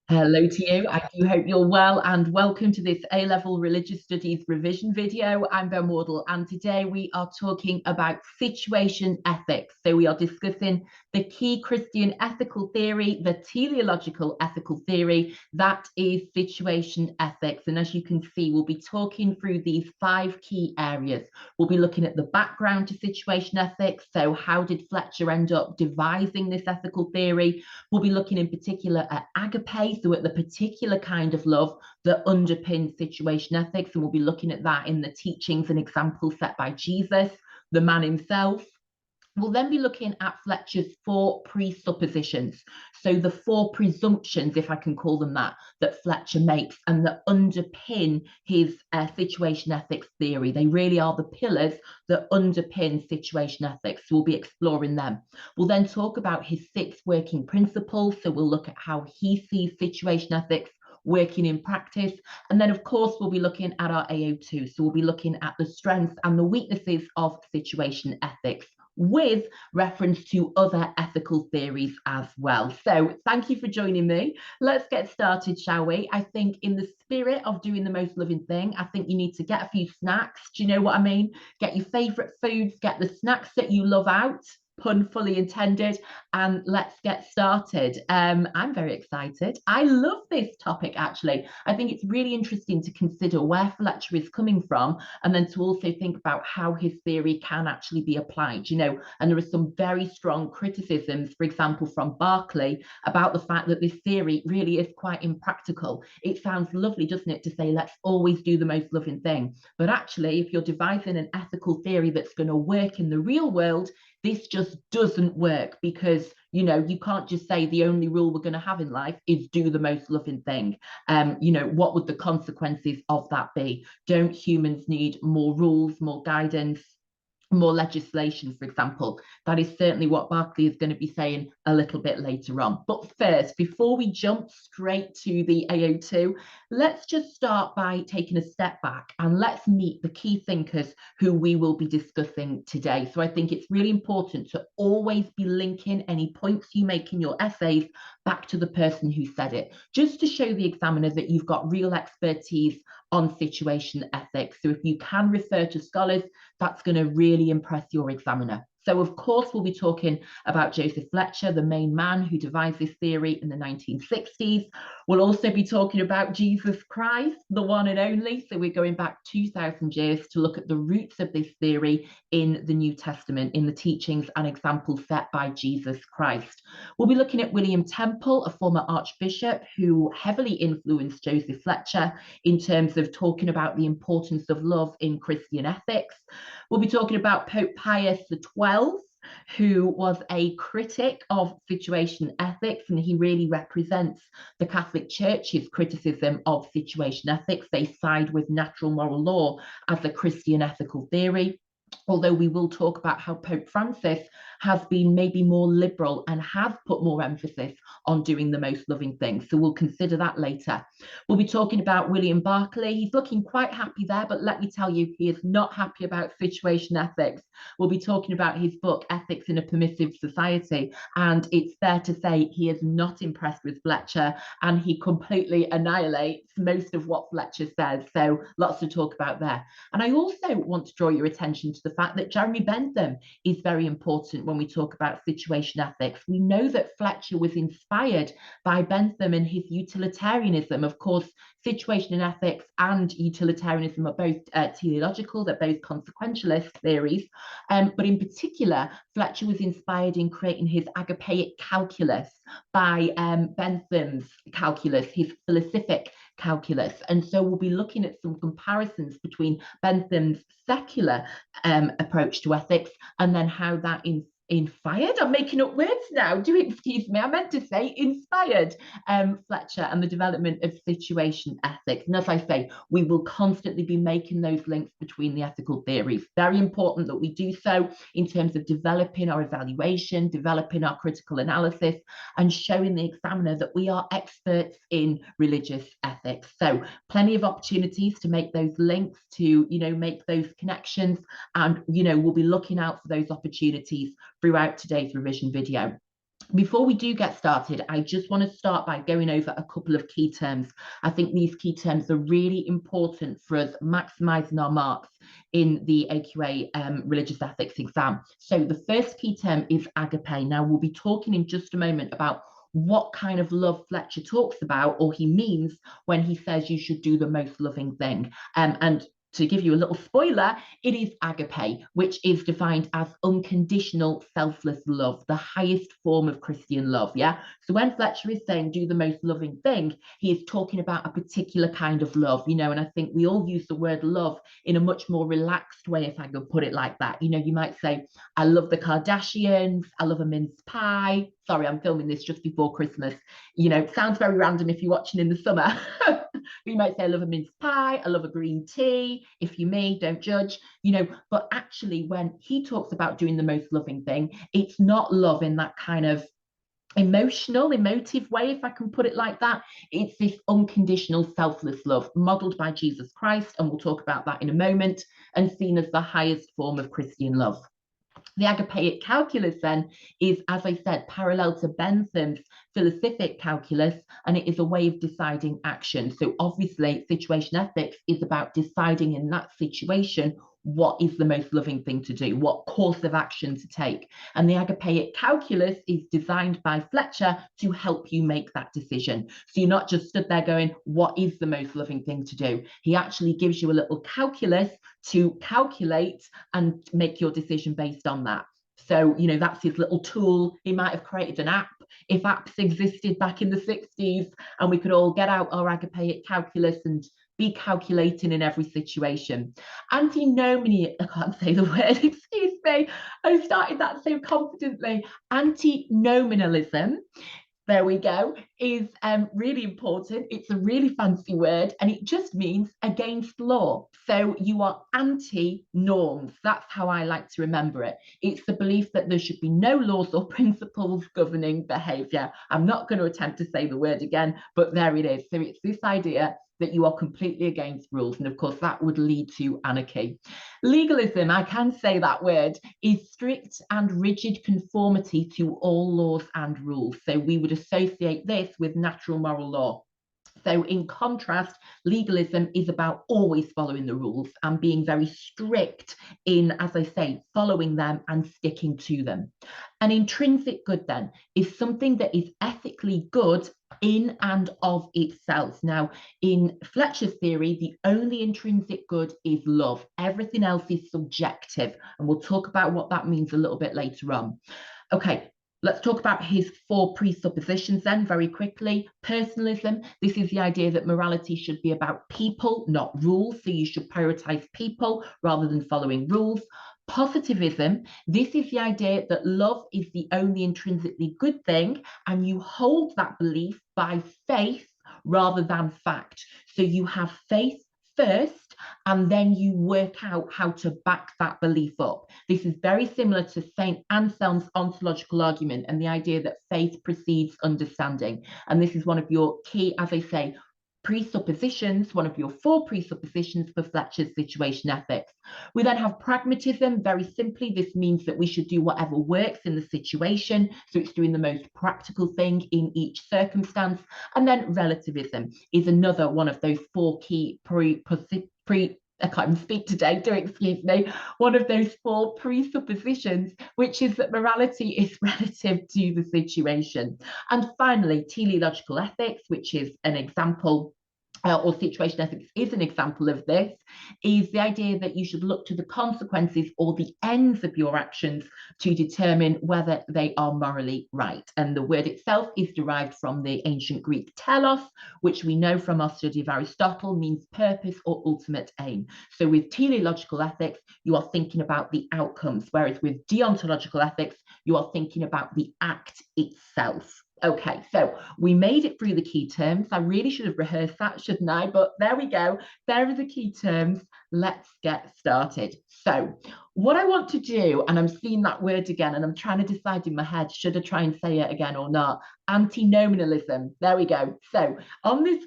Hello to you. I do hope you're well and welcome to this A-level religious studies revision video. I'm Ben Wardle and today we are talking about situation ethics. So we are discussing the key Christian ethical theory, the teleological ethical theory, that is situation ethics. And as you can see, we'll be talking through these 5 key areas. We'll be looking at the background to situation ethics. So how did Fletcher end up devising this ethical theory? We'll be looking in particular at agape, so at the particular kind of love that underpins situation ethics, and we'll be looking at that in the teachings and examples set by Jesus, the man himself. We'll then be looking at Fletcher's 4 presuppositions. So the 4 presumptions, if I can call them that Fletcher makes and that underpin his situation ethics theory. They really are the pillars that underpin situation ethics. So we'll be exploring them. We'll then talk about his 6 working principles. So we'll look at how he sees situation ethics working in practice. And then, of course, we'll be looking at our AO2. So we'll be looking at the strengths and the weaknesses of situation ethics, with reference to other ethical theories as well. So thank you for joining me. Let's get started, shall we? I think in the spirit of doing the most loving thing, I think you need to get a few snacks. Do you know what I mean? Get your favorite foods, get the snacks that you love out, pun fully intended, and let's get started. I'm very excited. I love this topic, actually. I think it's really interesting to consider where Fletcher is coming from, and then to also think about how his theory can actually be applied, and there are some very strong criticisms, for example, from Berkeley, about the fact that this theory really is quite impractical. It sounds lovely, doesn't it, to say, let's always do the most loving thing. But actually, if you're devising an ethical theory that's going to work in the real world, this just doesn't work, because you can't just say the only rule we're going to have in life is do the most loving thing. What would the consequences of that be? Don't humans need more rules, more guidance, more legislation, for example? That is certainly what Berkeley is going to be saying a little bit later on. But first, before we jump straight to the AO2, let's just start by taking a step back and let's meet the key thinkers who we will be discussing today. So I think it's really important to always be linking any points you make in your essays back to the person who said it, just to show the examiner that you've got real expertise on situation ethics. So if you can refer to scholars, that's going to really impress your examiner. So, of course, we'll be talking about Joseph Fletcher, the main man who devised this theory in the 1960s. We'll also be talking about Jesus Christ, the one and only. So we're going back 2,000 years to look at the roots of this theory in the New Testament, in the teachings and examples set by Jesus Christ. We'll be looking at William Temple, a former archbishop who heavily influenced Joseph Fletcher in terms of talking about the importance of love in Christian ethics. We'll be talking about Pope Pius XII, who was a critic of situation ethics, and he really represents the Catholic Church's criticism of situation ethics. They side with natural moral law as a Christian ethical theory. Although we will talk about how Pope Francis has been maybe more liberal and has put more emphasis on doing the most loving thing. So we'll consider that later. We'll be talking about William Berkeley. He's looking quite happy there, but let me tell you, he is not happy about situation ethics. We'll be talking about his book, Ethics in a Permissive Society, and it's fair to say he is not impressed with Fletcher, and he completely annihilates most of what Fletcher says. So lots to talk about there. And I also want to draw your attention to the fact that Jeremy Bentham is very important when we talk about situation ethics. We know that Fletcher was inspired by Bentham and his utilitarianism. Of course, situation ethics and utilitarianism are both teleological, they're both consequentialist theories. But in particular, Fletcher was inspired in creating his agapeic calculus by Bentham's calculus, his philosophic calculus. And so we'll be looking at some comparisons between Bentham's secular approach to ethics and then how that inspired, I'm making up words now, do excuse me, I meant to say inspired Fletcher and the development of situation ethics. And as I say, we will constantly be making those links between the ethical theories. Very important that we do so in terms of developing our evaluation, developing our critical analysis, and showing the examiner that we are experts in religious ethics. So plenty of opportunities to make those links, to make those connections, and we'll be looking out for those opportunities throughout today's revision video. Before we do get started, I just want to start by going over a couple of key terms. I think these key terms are really important for us maximizing our marks in the AQA religious ethics exam. So the first key term is agape. Now, we'll be talking in just a moment about what kind of love Fletcher talks about, or he means when he says you should do the most loving thing. And to give you a little spoiler, it is agape, which is defined as unconditional, selfless love, the highest form of Christian love. Yeah. So when Fletcher is saying do the most loving thing, he is talking about a particular kind of love, you know, and I think we all use the word love in a much more relaxed way, if I could put it like that. You know, you might say, I love the Kardashians, I love a mince pie. Sorry, I'm filming this just before Christmas. You know, it sounds very random if you're watching in the summer. You might say, I love a mince pie, I love a green tea. If you may, don't judge, you know, but actually, when he talks about doing the most loving thing, it's not love in that kind of emotive way, if I can put it like that. It's this unconditional, selfless love modeled by Jesus Christ, and we'll talk about that in a moment, and seen as the highest form of Christian love. The agapeic calculus then is, as I said, parallel to Bentham's philosophic calculus, and it is a way of deciding action. So obviously, situation ethics is about deciding in that situation what is the most loving thing to do, what course of action to take. And the agapeic calculus is designed by Fletcher to help you make that decision. So you're not just stood there going, what is the most loving thing to do? He actually gives you a little calculus to calculate and make your decision based on that. So, you know, that's his little tool. He might have created an app if apps existed back in the 60s, and we could all get out our agapeic calculus and be calculating in every situation. Antinomian, I can't say the word, excuse me. I started that so confidently. Antinomianism, there we go, is really important. It's a really fancy word, and it just means against law. So you are anti-norms. That's how I like to remember it. It's the belief that there should be no laws or principles governing behavior. I'm not going to attempt to say the word again, but there it is. So it's this idea that you are completely against rules. And of course, that would lead to anarchy. Legalism, I can say that word, is strict and rigid conformity to all laws and rules. So we would associate this with natural moral law. So in contrast, legalism is about always following the rules and being very strict in, as I say, following them and sticking to them. An intrinsic good then is something that is ethically good in and of itself. Now, in Fletcher's theory, the only intrinsic good is love. Everything else is subjective, and we'll talk about what that means a little bit later on. Okay, let's talk about his 4 presuppositions then very quickly. Personalism, this is the idea that morality should be about people, not rules. So you should prioritize people rather than following rules. Positivism, this is the idea that love is the only intrinsically good thing, and you hold that belief by faith rather than fact. So you have faith first, and then you work out how to back that belief up. This is very similar to St. Anselm's ontological argument and the idea that faith precedes understanding. And this is one of your key, as I say, presuppositions, one of your 4 presuppositions for Fletcher's situation ethics. We then have pragmatism. Very simply, this means that we should do whatever works in the situation. So it's doing the most practical thing in each circumstance. And then relativism is another one of those 4 key I can't even speak today, do excuse me, one of those 4 presuppositions, which is that morality is relative to the situation. And finally, teleological ethics, which is an example, or situation ethics is an example of this, is the idea that you should look to the consequences or the ends of your actions to determine whether they are morally right. And the word itself is derived from the ancient Greek telos, which we know from our study of Aristotle means purpose or ultimate aim. So with teleological ethics, you are thinking about the outcomes, whereas with deontological ethics, you are thinking about the act itself. Okay, so we made it through the key terms. I really should have rehearsed that, shouldn't I? But there we go. There are the key terms. Let's get started. So What I want to do, and I'm seeing that word again, and I'm trying to decide in my head, should I try and say it again or not? Antinomianism. There we go. So on this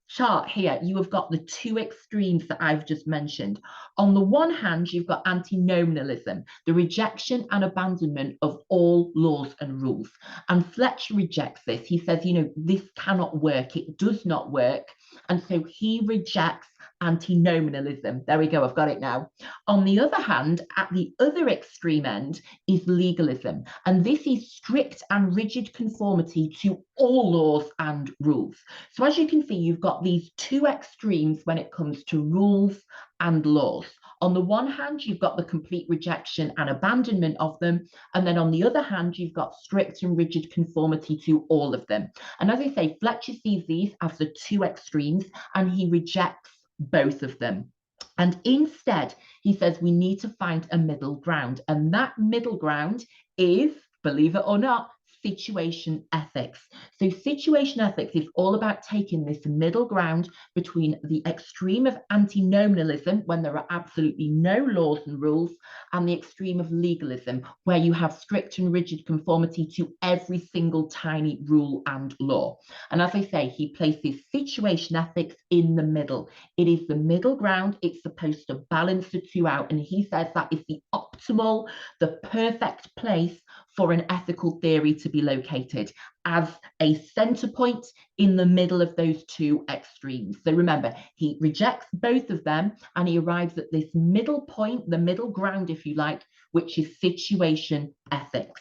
chart here, you have got the two extremes that I've just mentioned. On the one hand, you've got antinomianism, the rejection and abandonment of all laws and rules. And Fletcher rejects this. He says, you know, this cannot work. It does not work. And so he rejects antinomianism. There we go. I've got it now. On the other hand, at the other extreme end is legalism. And this is strict and rigid conformity to all laws and rules. So as you can see, you've got these two extremes when it comes to rules and laws. On the one hand, you've got the complete rejection and abandonment of them. And then on the other hand, you've got strict and rigid conformity to all of them. And as I say, Fletcher sees these as the two extremes, and he rejects both of them. And instead, he says we need to find a middle ground. And that middle ground is, believe it or not, situation ethics. So situation ethics is all about taking this middle ground between the extreme of antinomianism, when there are absolutely no laws and rules, and the extreme of legalism, where you have strict and rigid conformity to every single tiny rule and law. And as I say, he places situation ethics in the middle. It is the middle ground. It's supposed to balance the two out. And he says that is the optimal, the perfect place for an ethical theory to be located, as a center point in the middle of those two extremes. So remember, he rejects both of them and he arrives at this middle point, the middle ground, if you like, which is situation ethics.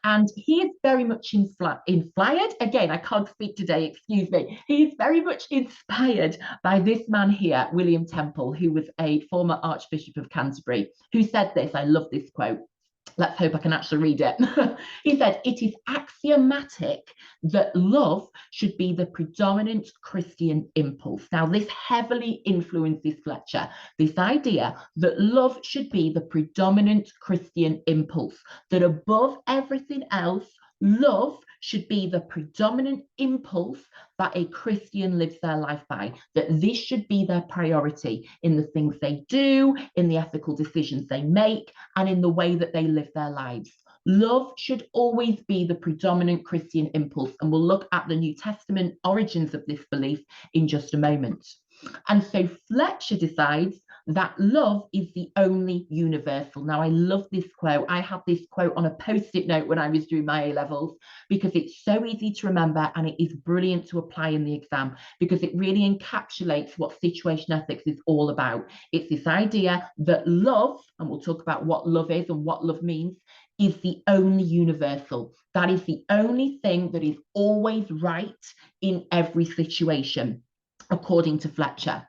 And he is very much inspired. Again, I can't speak today, excuse me. He is very much inspired by this man here, William Temple, who was a former Archbishop of Canterbury, who said this. I love this quote. Let's hope I can actually read it. He said, "It is axiomatic that love should be the predominant Christian impulse." Now, this heavily influences Fletcher, this idea that love should be the predominant Christian impulse, that above everything else, love should be the predominant impulse that a Christian lives their life by, that this should be their priority in the things they do, in the ethical decisions they make, and in the way that they live their lives. Love should always be the predominant Christian impulse, and we'll look at the New Testament origins of this belief in just a moment. And so Fletcher decides that love is the only universal. Now, I love this quote. I had this quote on a post-it note when I was doing my A-levels because it's so easy to remember and it is brilliant to apply in the exam because it really encapsulates what situation ethics is all about. It's this idea that love, and we'll talk about what love is and what love means, is the only universal. That is the only thing that is always right in every situation, according to Fletcher.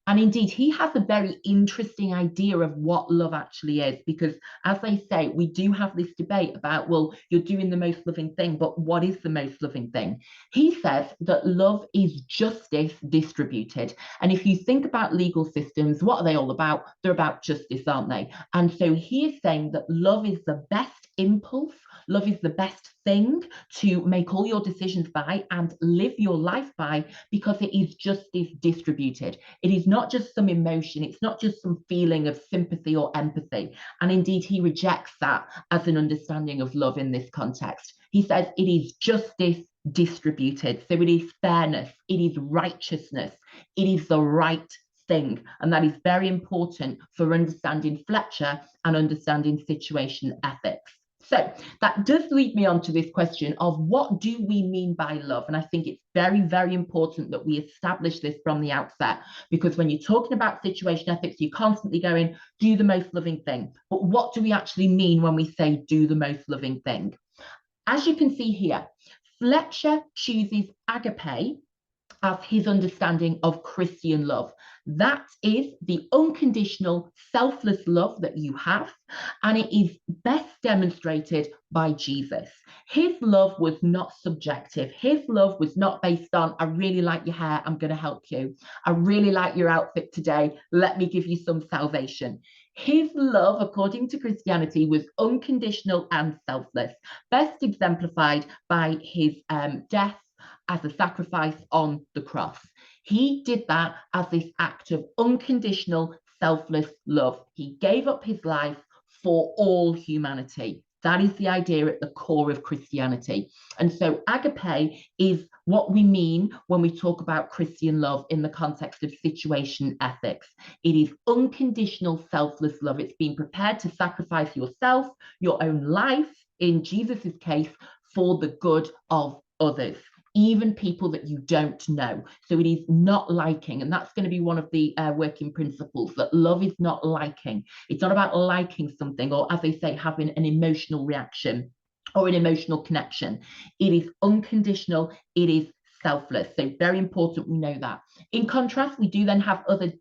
And indeed, he has a very interesting idea of what love actually is, because as they say, we do have this debate about, well, you're doing the most loving thing, but what is the most loving thing? He says that love is justice distributed. And if you think about legal systems, what are they all about? They're about justice, aren't they? And so he is saying that love is the best impulse, love is the best thing to make all your decisions by and live your life by, because it is justice distributed. It is not just some emotion, it's not just some feeling of sympathy or empathy. And indeed, he rejects that as an understanding of love in this context. He says it is justice distributed. So it is fairness, it is righteousness, it is the right thing. And that is very important for understanding Fletcher and understanding situation ethics. So that does lead me on to this question of what do we mean by love? And I think it's very, very important that we establish this from the outset, because when you're talking about situation ethics, you're constantly going, do the most loving thing. But what do we actually mean when we say do the most loving thing? As you can see here, Fletcher chooses agape as his understanding of Christian love. That is the unconditional, selfless love that you have, and it is best demonstrated by Jesus. His love was not subjective. His love was not based on, I really like your hair, I'm going to help you. I really like your outfit today, let me give you some salvation. His love, according to Christianity, was unconditional and selfless, best exemplified by his death as a sacrifice on the cross. He did that as this act of unconditional, selfless love. He gave up his life for all humanity. That is the idea at the core of Christianity. And so agape is what we mean when we talk about Christian love in the context of situation ethics. It is unconditional selfless love. It's being prepared to sacrifice yourself, your own life, in Jesus's case, for the good of others, even people that you don't know. So it is not liking, and that's going to be one of the working principles, that love is not liking. It's not about liking something, or as they say, having an emotional reaction or an emotional connection. It is unconditional, it is selfless. So very important we know that. In contrast, we do then have other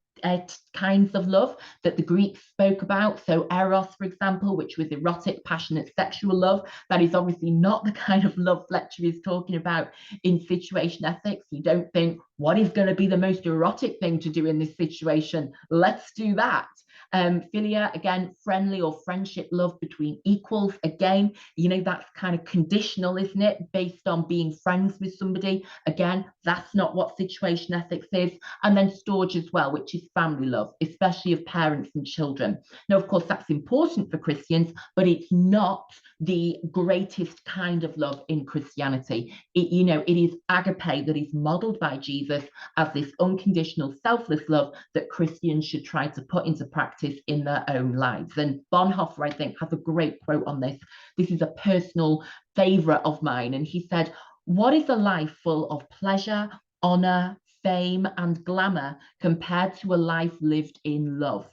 kinds of love that the Greeks spoke about. So eros, for example, which was erotic, passionate, sexual love. That is obviously not the kind of love Fletcher is talking about in situation ethics. You don't think, what is going to be the most erotic thing to do in this situation? Let's do that. Philia, again, friendly or friendship love between equals. Again, you know, that's kind of conditional, isn't it? Based on being friends with somebody. Again, that's not what situation ethics is. And then storge as well, which is family love, especially of parents and children. Now, of course, that's important for Christians, but it's not the greatest kind of love in Christianity. It is agape that is modeled by Jesus as this unconditional, selfless love that Christians should try to put into practice in their own lives. And Bonhoeffer, I think, has a great quote on this. This is a personal favorite of mine. And he said, "What is a life full of pleasure, honor, fame, and glamour compared to a life lived in love?"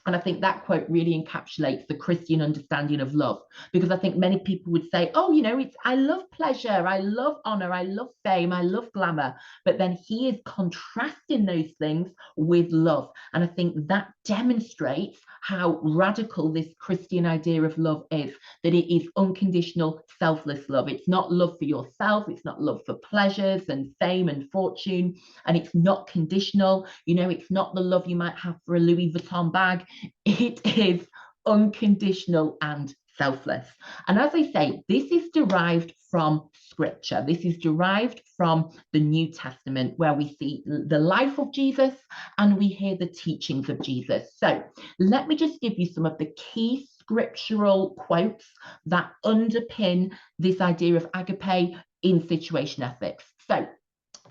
And I think that quote really encapsulates the Christian understanding of love, because I think many people would say, oh, I love pleasure, I love honor, I love fame, I love glamour. But then he is contrasting those things with love. And I think that demonstrates how radical this Christian idea of love is, that it is unconditional, selfless love. It's not love for yourself. It's not love for pleasures and fame and fortune. And it's not conditional. It's not the love you might have for a Louis Vuitton bag. It is unconditional and selfless. And as I say, this is derived from Scripture. This is derived from the New Testament, where we see the life of Jesus and we hear the teachings of Jesus. So let me just give you some of the key scriptural quotes that underpin this idea of agape in situation ethics. So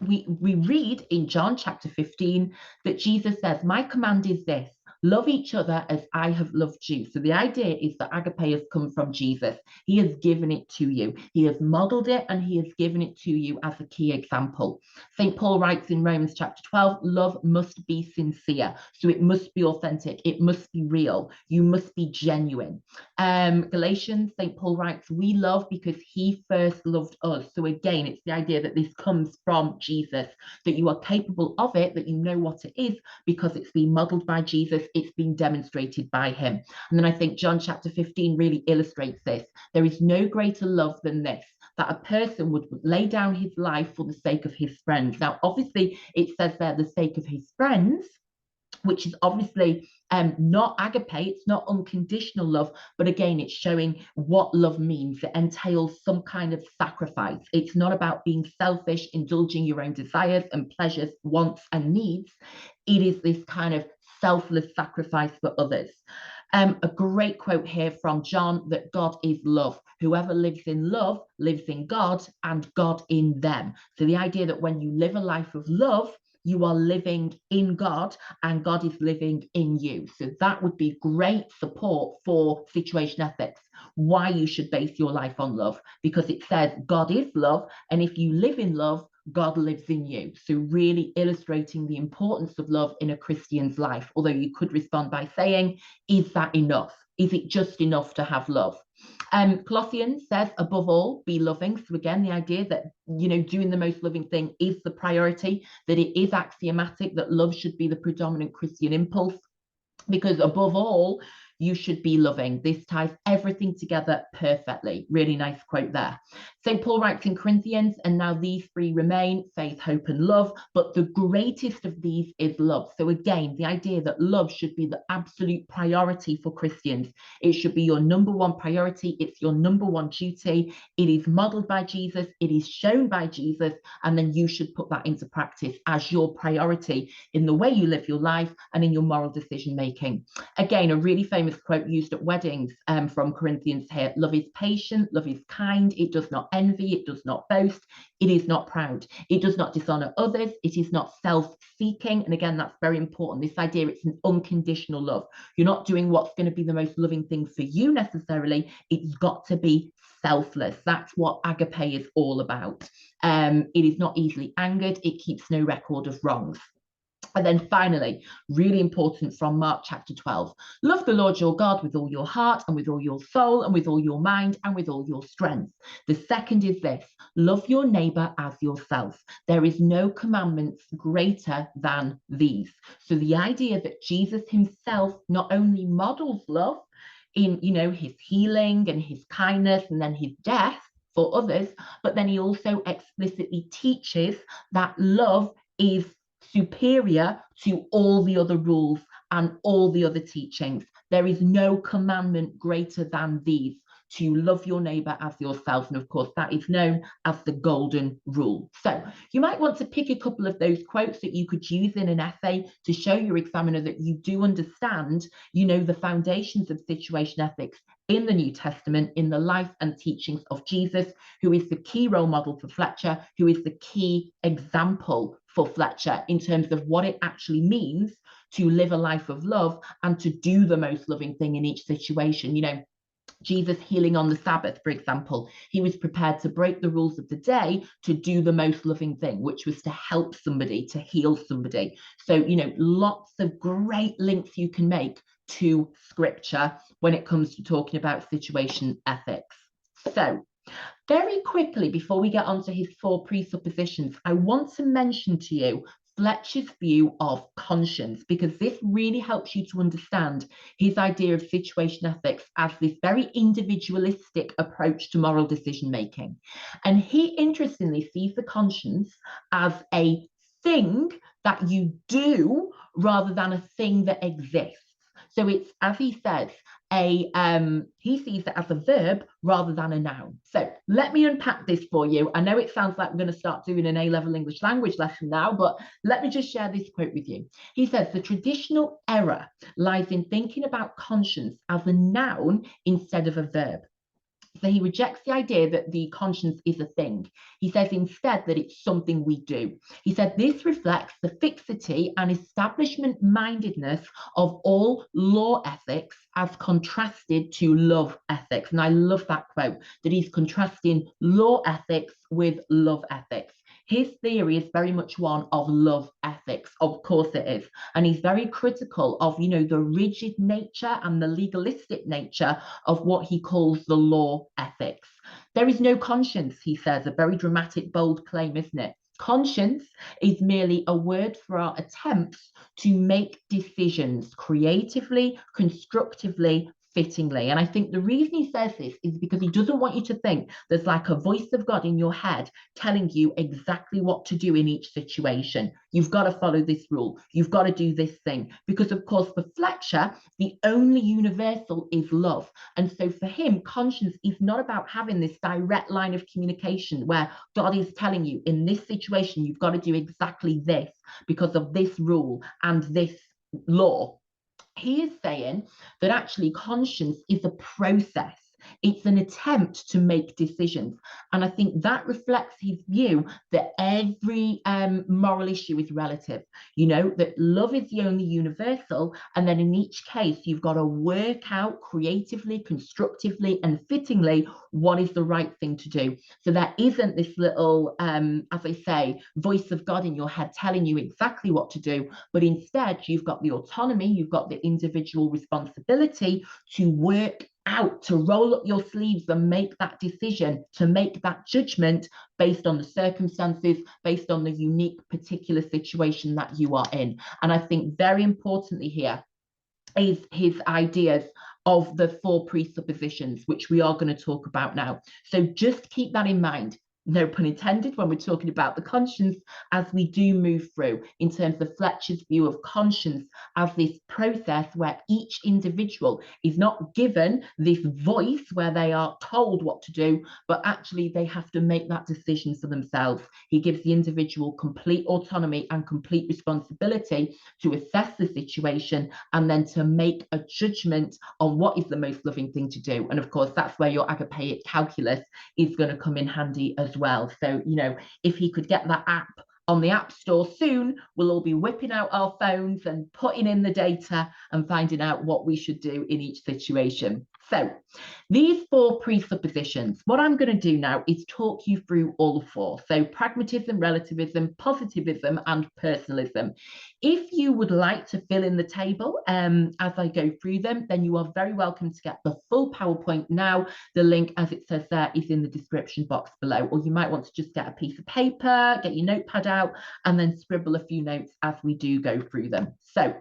we read in John chapter 15 that Jesus says, "My command is this, love each other as I have loved you." So the idea is that agape has come from Jesus. He has given it to you. He has modeled it and he has given it to you as a key example. St. Paul writes in Romans chapter 12, love must be sincere. So it must be authentic. It must be real. You must be genuine. Galatians, St. Paul writes, we love because he first loved us. So again, it's the idea that this comes from Jesus, that you are capable of it, that you know what it is because it's been modeled by Jesus. It's been demonstrated by him. And then I think John chapter 15 really illustrates this. There is no greater love than this, that a person would lay down his life for the sake of his friends. Now, obviously, it says there the sake of his friends, which is obviously not agape, it's not unconditional love, but again, it's showing what love means. It entails some kind of sacrifice. It's not about being selfish, indulging your own desires and pleasures, wants and needs. It is this kind of selfless sacrifice for others. A great quote here from John, that God is love. Whoever lives in love lives in God and God in them. So the idea that when you live a life of love, you are living in God and God is living in you. So that would be great support for situation ethics, why you should base your life on love, because it says God is love. And if you live in love, God lives in you. So really illustrating the importance of love in a Christian's life. Although you could respond by saying, is that enough? Is it just enough to have love? Colossians says, above all, be loving. So again, the idea that, doing the most loving thing is the priority, that it is axiomatic that love should be the predominant Christian impulse, because above all, you should be loving. This ties everything together perfectly. Really nice quote there. St. Paul writes in Corinthians, and now these three remain, faith, hope, and love, but the greatest of these is love. So again, the idea that love should be the absolute priority for Christians. It should be your number one priority. It's your number one duty. It is modeled by Jesus. It is shown by Jesus. And then you should put that into practice as your priority in the way you live your life and in your moral decision making. Again, a really famous quote used at weddings from Corinthians here: love is patient, love is kind, it does not envy, it does not boast, it is not proud, it does not dishonor others, it is not self-seeking. And again, that's very important, this idea it's an unconditional love. You're not doing what's going to be the most loving thing for you necessarily. It's got to be selfless. That's what agape is all about. It is not easily angered, it keeps no record of wrongs. And then finally, really important from Mark chapter 12, love the Lord your God with all your heart and with all your soul and with all your mind and with all your strength. The second is this: love your neighbor as yourself. There is no commandments greater than these. So the idea that Jesus himself not only models love in, his healing and his kindness and then his death for others, but then he also explicitly teaches that love is superior to all the other rules and all the other teachings. There is no commandment greater than these, to love your neighbor as yourself. And of course, that is known as the golden rule. So you might want to pick a couple of those quotes that you could use in an essay to show your examiner that you do understand, the foundations of situation ethics in the New Testament, in the life and teachings of Jesus, who is the key role model for Fletcher, who is the key example for Fletcher in terms of what it actually means to live a life of love and to do the most loving thing in each situation. Jesus healing on the Sabbath, for example, he was prepared to break the rules of the day to do the most loving thing, which was to help somebody, to heal somebody. So, lots of great links you can make to Scripture when it comes to talking about situation ethics. So, very quickly, before we get on to his 4 presuppositions, I want to mention to you Fletcher's view of conscience, because this really helps you to understand his idea of situation ethics as this very individualistic approach to moral decision making. And he interestingly sees the conscience as a thing that you do rather than a thing that exists. So it's, as he says, he sees it as a verb rather than a noun. So let me unpack this for you. I know it sounds like we're going to start doing an A-level English language lesson now, but let me just share this quote with you. He says, the traditional error lies in thinking about conscience as a noun instead of a verb. So he rejects the idea that the conscience is a thing. He says instead that it's something we do. He said this reflects the fixity and establishment-mindedness of all law ethics as contrasted to love ethics. And I love that quote, that he's contrasting law ethics with love ethics. His theory is very much one of love ethics. Of course it is. And he's very critical of, the rigid nature and the legalistic nature of what he calls the law ethics. There is no conscience, he says, a very dramatic, bold claim, isn't it? Conscience is merely a word for our attempts to make decisions creatively, constructively, fittingly. And I think the reason he says this is because he doesn't want you to think there's like a voice of God in your head telling you exactly what to do in each situation. You've got to follow this rule. You've got to do this thing. Because of course, for Fletcher, the only universal is love. And so for him, conscience is not about having this direct line of communication where God is telling you in this situation, you've got to do exactly this because of this rule and this law. He is saying that actually conscience is a process. It's an attempt to make decisions. And I think that reflects his view that every moral issue is relative, that love is the only universal. And then in each case, you've got to work out creatively, constructively, and fittingly what is the right thing to do. So there isn't this little, as I say, voice of God in your head telling you exactly what to do. But instead, you've got the autonomy, you've got the individual responsibility to work out, to roll up your sleeves and make that decision, to make that judgment based on the circumstances, based on the unique particular situation that you are in. And I think very importantly here is his ideas of the 4 presuppositions, which we are going to talk about now. So just keep that in mind. No pun intended when we're talking about the conscience, as we do move through in terms of Fletcher's view of conscience as this process where each individual is not given this voice where they are told what to do, but actually they have to make that decision for themselves. He gives the individual complete autonomy and complete responsibility to assess the situation and then to make a judgment on what is the most loving thing to do. And of course, that's where your agapeic calculus is going to come in handy as well. So, you know, if he could get that app on the App Store soon, we'll all be whipping out our phones and putting in the data and finding out what we should do in each situation. So these 4 presuppositions, what I'm going to do now is talk you through all 4. So pragmatism, relativism, positivism, and personalism. If you would like to fill in the table as I go through them, then you are very welcome to get the full PowerPoint now. The link, as it says there, is in the description box below, or you might want to just get a piece of paper, get your notepad out, and then scribble a few notes as we do go through them. So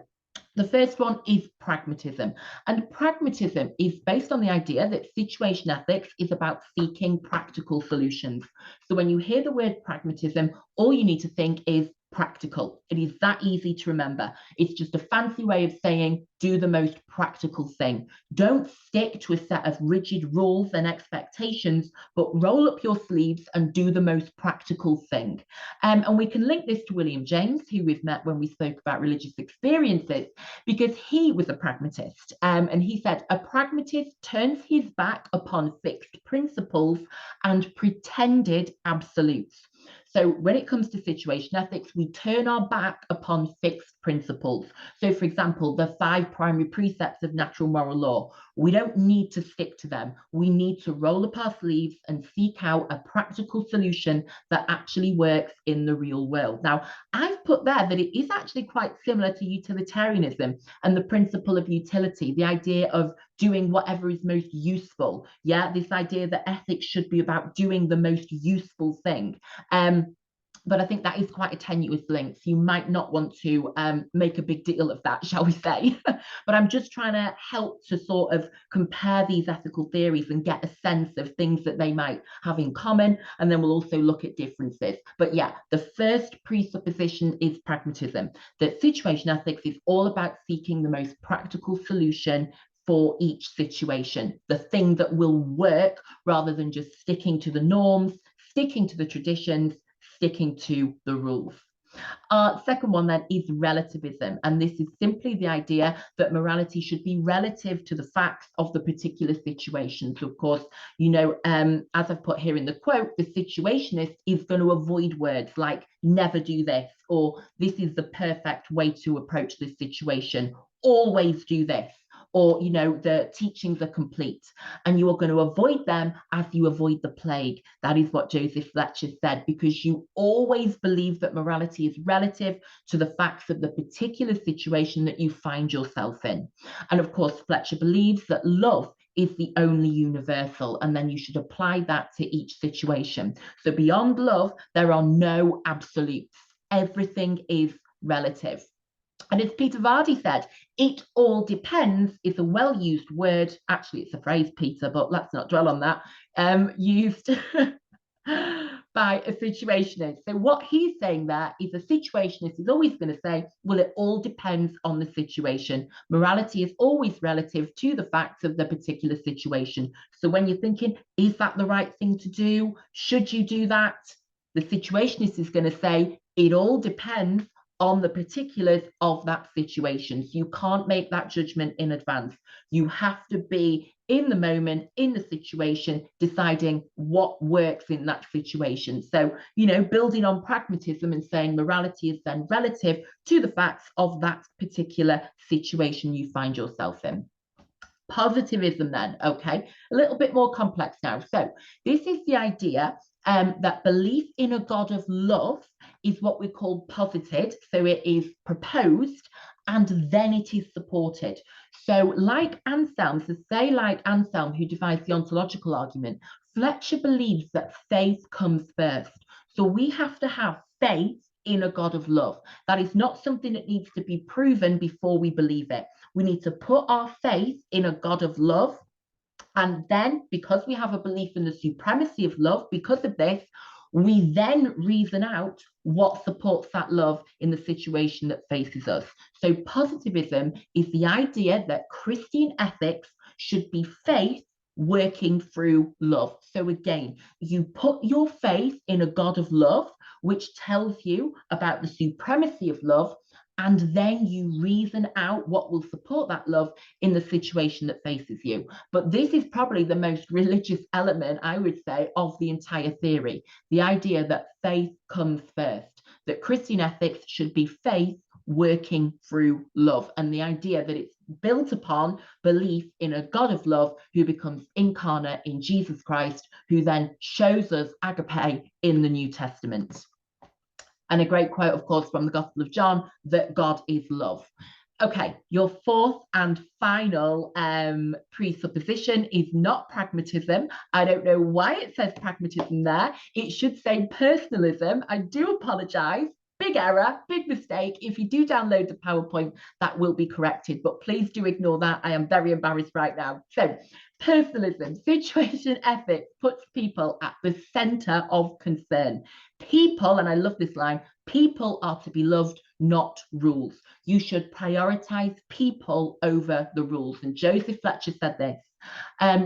the first one is pragmatism. And pragmatism is based on the idea that situation ethics is about seeking practical solutions. So when you hear the word pragmatism, all you need to think is practical. It is that easy to remember. It's just a fancy way of saying do the most practical thing. Don't stick to a set of rigid rules and expectations, but roll up your sleeves and do the most practical thing. And we can link this to William James, who we've met when we spoke about religious experiences, because he was a pragmatist. And he said, a pragmatist turns his back upon fixed principles and pretended absolutes. So when it comes to situation ethics, we turn our back upon fixed principles. So for example, the 5 primary precepts of natural moral law, we don't need to stick to them. We need to roll up our sleeves and seek out a practical solution that actually works in the real world. Now, I've put there that it is actually quite similar to utilitarianism and the principle of utility, the idea of doing whatever is most useful. Yeah, this idea that ethics should be about doing the most useful thing. But I think that is quite a tenuous link. So you might not want to make a big deal of that, shall we say. But I'm just trying to help to sort of compare these ethical theories and get a sense of things that they might have in common. And then we'll also look at differences. But yeah, the first presupposition is pragmatism, that situation ethics is all about seeking the most practical solution for each situation, the thing that will work rather than just sticking to the norms, sticking to the traditions, sticking to the rules. Second one then is relativism, and this is simply the idea that morality should be relative to the facts of the particular situation. So of course, you know, as I've put here in the quote, the situationist is going to avoid words like never do this, or this is the perfect way to approach this situation, always do this, or, you know, the teachings are complete, and you are going to avoid them as you avoid the plague. That is what Joseph Fletcher said, because you always believe that morality is relative to the facts of the particular situation that you find yourself in. And of course, Fletcher believes that love is the only universal, and then you should apply that to each situation. So beyond love, there are no absolutes. Everything is relative. And as Peter Vardy said, it all depends is a well-used word. Actually, it's a phrase, Peter, but let's not dwell on that. Used by a situationist. So what he's saying there is a situationist is always going to say, well, it all depends on the situation. Morality is always relative to the facts of the particular situation. So when you're thinking, is that the right thing to do? Should you do that? The situationist is going to say, it all depends on the particulars of that situation. So you can't make that judgment in advance. You have to be in the moment, in the situation, deciding what works in that situation. So, you know, building on pragmatism and saying morality is then relative to the facts of that particular situation you find yourself in. Positivism then, okay, a little bit more complex now. So this is the idea that belief in a God of love is what we call posited. So it is proposed and then it is supported. So like Anselm, so say like Anselm, who divides the ontological argument, Fletcher believes that faith comes first. So we have to have faith in a God of love. That is not something that needs to be proven before we believe it. We need to put our faith in a God of love. And then, because we have a belief in the supremacy of love, because of this, we then reason out what supports that love in the situation that faces us. So positivism is the idea that Christian ethics should be faith working through love. So again, you put your faith in a God of love, which tells you about the supremacy of love, and then you reason out what will support that love in the situation that faces you. But this is probably the most religious element, I would say, of the entire theory. The idea that faith comes first, that Christian ethics should be faith working through love, and the idea that it's built upon belief in a God of love who becomes incarnate in Jesus Christ, who then shows us agape in the New Testament. And a great quote, of course, from the Gospel of John, that God is love. Okay, your fourth and final presupposition is not pragmatism. I don't know why it says pragmatism there. It should say personalism. I do apologize. Big error, big mistake. If you do download the PowerPoint, that will be corrected, but please do ignore that. I am very embarrassed right now. So personalism, situation ethics puts people at the center of concern. People, and I love this line, people are to be loved, not rules. You should prioritize people over the rules. And Joseph Fletcher said this,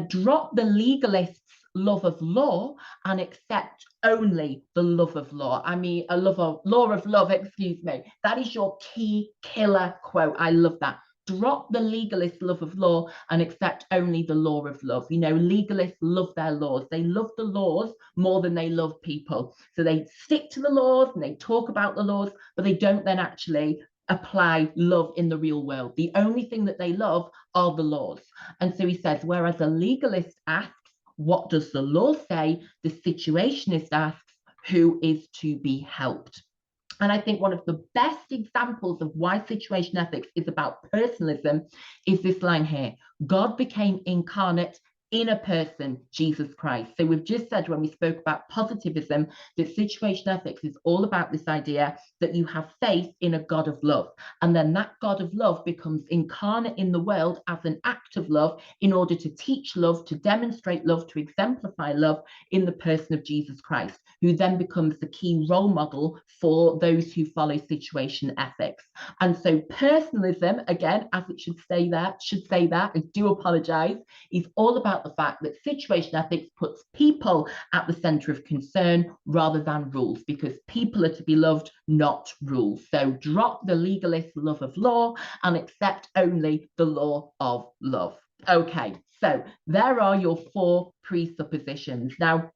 drop the legalist's love of law and accept only the love of law. I mean, law of love, excuse me. That is your key killer quote. I love that. Drop the legalist love of law and accept only the law of love. You know, legalists love their laws. They love the laws more than they love people. So they stick to the laws and they talk about the laws, but they don't then actually apply love in the real world. The only thing that they love are the laws. And so he says, whereas a legalist asks, what does the law say? The situationist asks, who is to be helped? And I think one of the best examples of why situation ethics is about personalism is this line here. God became incarnate in a person, Jesus Christ. So we've just said when we spoke about positivism, that situation ethics is all about this idea that you have faith in a God of love. And then that God of love becomes incarnate in the world as an act of love in order to teach love, to demonstrate love, to exemplify love in the person of Jesus Christ, who then becomes the key role model for those who follow situation ethics. And so personalism, again, as it should say that, I do apologize, is all about the fact that situation ethics puts people at the center of concern rather than rules, because people are to be loved, not rules. So drop the legalist love of law and accept only the law of love. Okay, so there are your 4 presuppositions. Now,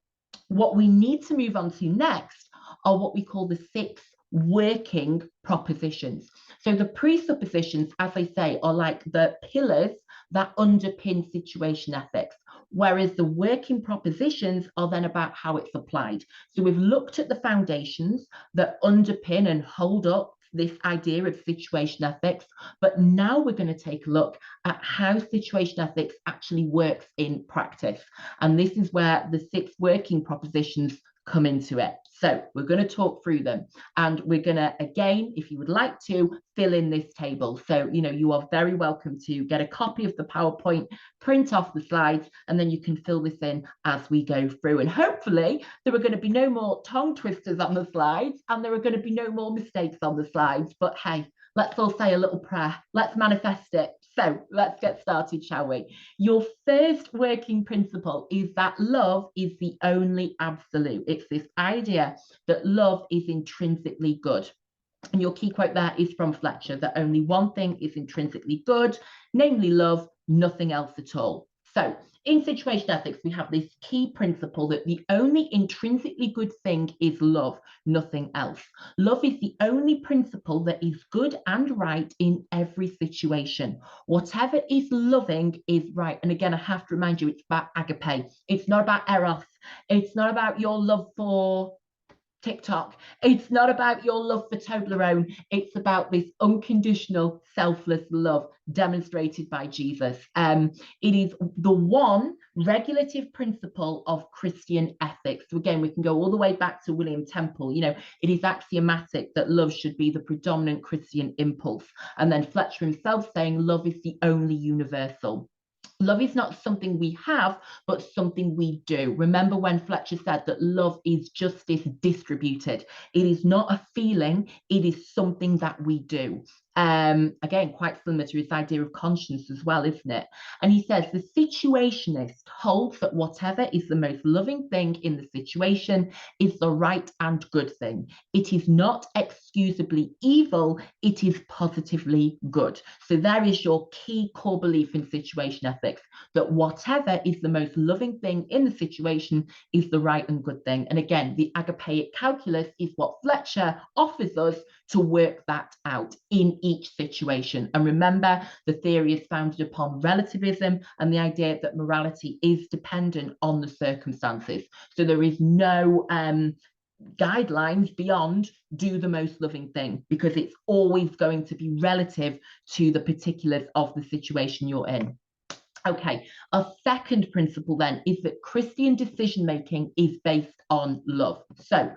what we need to move on to next are what we call the 6 working propositions. So the presuppositions, as I say, are like the pillars that underpin situation ethics, whereas the working propositions are then about how it's applied. So we've looked at the foundations that underpin and hold up this idea of situation ethics, but now we're going to take a look at how situation ethics actually works in practice. And this is where the 6 working propositions come into it. So we're going to talk through them, and we're going to, again, if you would like to, fill in this table. So, you know, you are very welcome to get a copy of the PowerPoint, print off the slides, and then you can fill this in as we go through. And hopefully there are going to be no more tongue twisters on the slides, and there are going to be no more mistakes on the slides. But hey, let's all say a little prayer. Let's manifest it. So let's get started, shall we? Your first working principle is that love is the only absolute. It's this idea that love is intrinsically good. And your key quote there is from Fletcher, that only one thing is intrinsically good, namely love, nothing else at all. So in situation ethics, we have this key principle that the only intrinsically good thing is love, nothing else. Love is the only principle that is good and right in every situation. Whatever is loving is right. And again, I have to remind you, it's about agape. It's not about eros. It's not about your love for TikTok. It's not about your love for Toblerone. It's about this unconditional, selfless love demonstrated by Jesus. It is the one regulative principle of Christian ethics. So again, we can go all the way back to William Temple. You know, it is axiomatic that love should be the predominant Christian impulse. And then Fletcher himself saying love is the only universal. Love is not something we have, but something we do. Remember when Fletcher said that love is justice distributed. It is not a feeling, it is something that we do. Again, quite similar to his idea of conscience as well, isn't it? And he says the situationist holds that whatever is the most loving thing in the situation is the right and good thing. It is not excusably evil, it is positively good. So there is your key core belief in situation ethics, that whatever is the most loving thing in the situation is the right and good thing. And again, the agapeic calculus is what Fletcher offers us to work that out in each situation. And remember, the theory is founded upon relativism and the idea that morality is dependent on the circumstances. So there is no guidelines beyond do the most loving thing, because it's always going to be relative to the particulars of the situation you're in. Okay, a second principle then is that Christian decision-making is based on love. So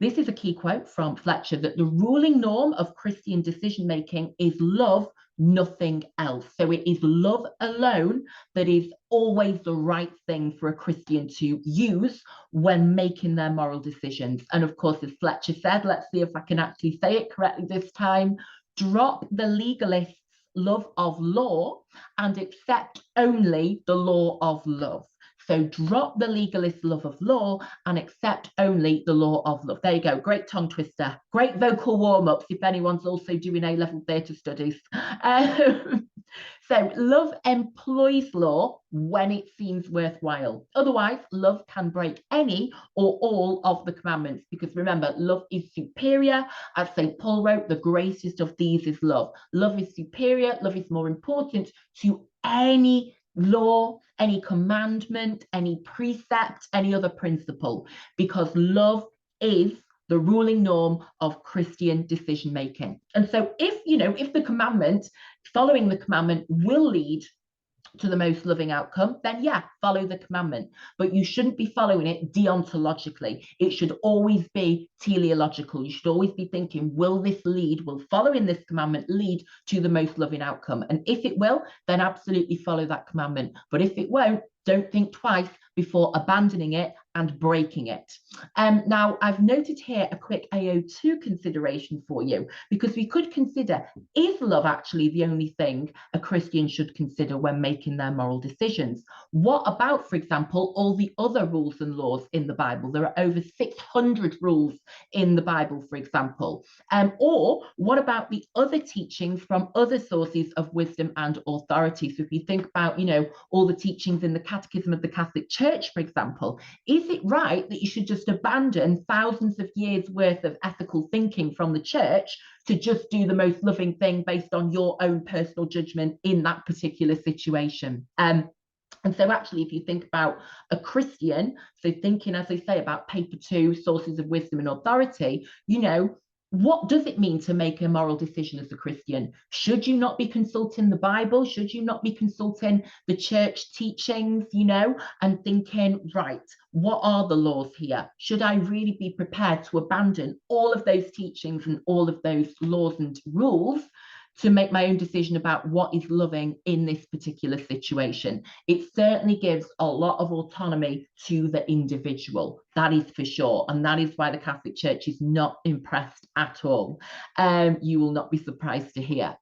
this is a key quote from Fletcher, that the ruling norm of Christian decision-making is love, nothing else. So it is love alone that is always the right thing for a Christian to use when making their moral decisions. And of course, as Fletcher said, let's see if I can actually say it correctly this time, drop the legalist's love of law and accept only the law of love. So drop the legalist love of law and accept only the law of love. There you go. Great tongue twister. Great vocal warm-ups if anyone's also doing A-level theatre studies. So love employs law when it seems worthwhile. Otherwise, love can break any or all of the commandments, because remember, love is superior. As St. Paul wrote, the greatest of these is love. Love is superior. Love is more important to any law, any commandment, any precept, any other principle, because love is the ruling norm of Christian decision making. And so if the commandment, following the commandment will lead to the most loving outcome, then yeah, follow the commandment. But you shouldn't be following it deontologically. It should always be teleological. You should always be thinking, will following this commandment lead to the most loving outcome? And if it will, then absolutely follow that commandment. But if it won't, don't think twice before abandoning it and breaking it. Now, I've noted here a quick AO2 consideration for you, because we could consider, is love actually the only thing a Christian should consider when making their moral decisions? What about, for example, all the other rules and laws in the Bible? There are over 600 rules in the Bible, for example. Or what about the other teachings from other sources of wisdom and authority? So if you think about, all the teachings in the Catechism of the Catholic Church, for example, is it right that you should just abandon thousands of years worth of ethical thinking from the church to just do the most loving thing based on your own personal judgment in that particular situation? And so actually, if you think about a Christian, so thinking, as I say, about paper 2, sources of wisdom and authority, what does it mean to make a moral decision as a Christian? Should you not be consulting the Bible? Should you not be consulting the church teachings, and thinking, right, what are the laws here? Should I really be prepared to abandon all of those teachings and all of those laws and rules to make my own decision about what is loving in this particular situation? It certainly gives a lot of autonomy to the individual, that is for sure. And that is why the Catholic Church is not impressed at all. You will not be surprised to hear.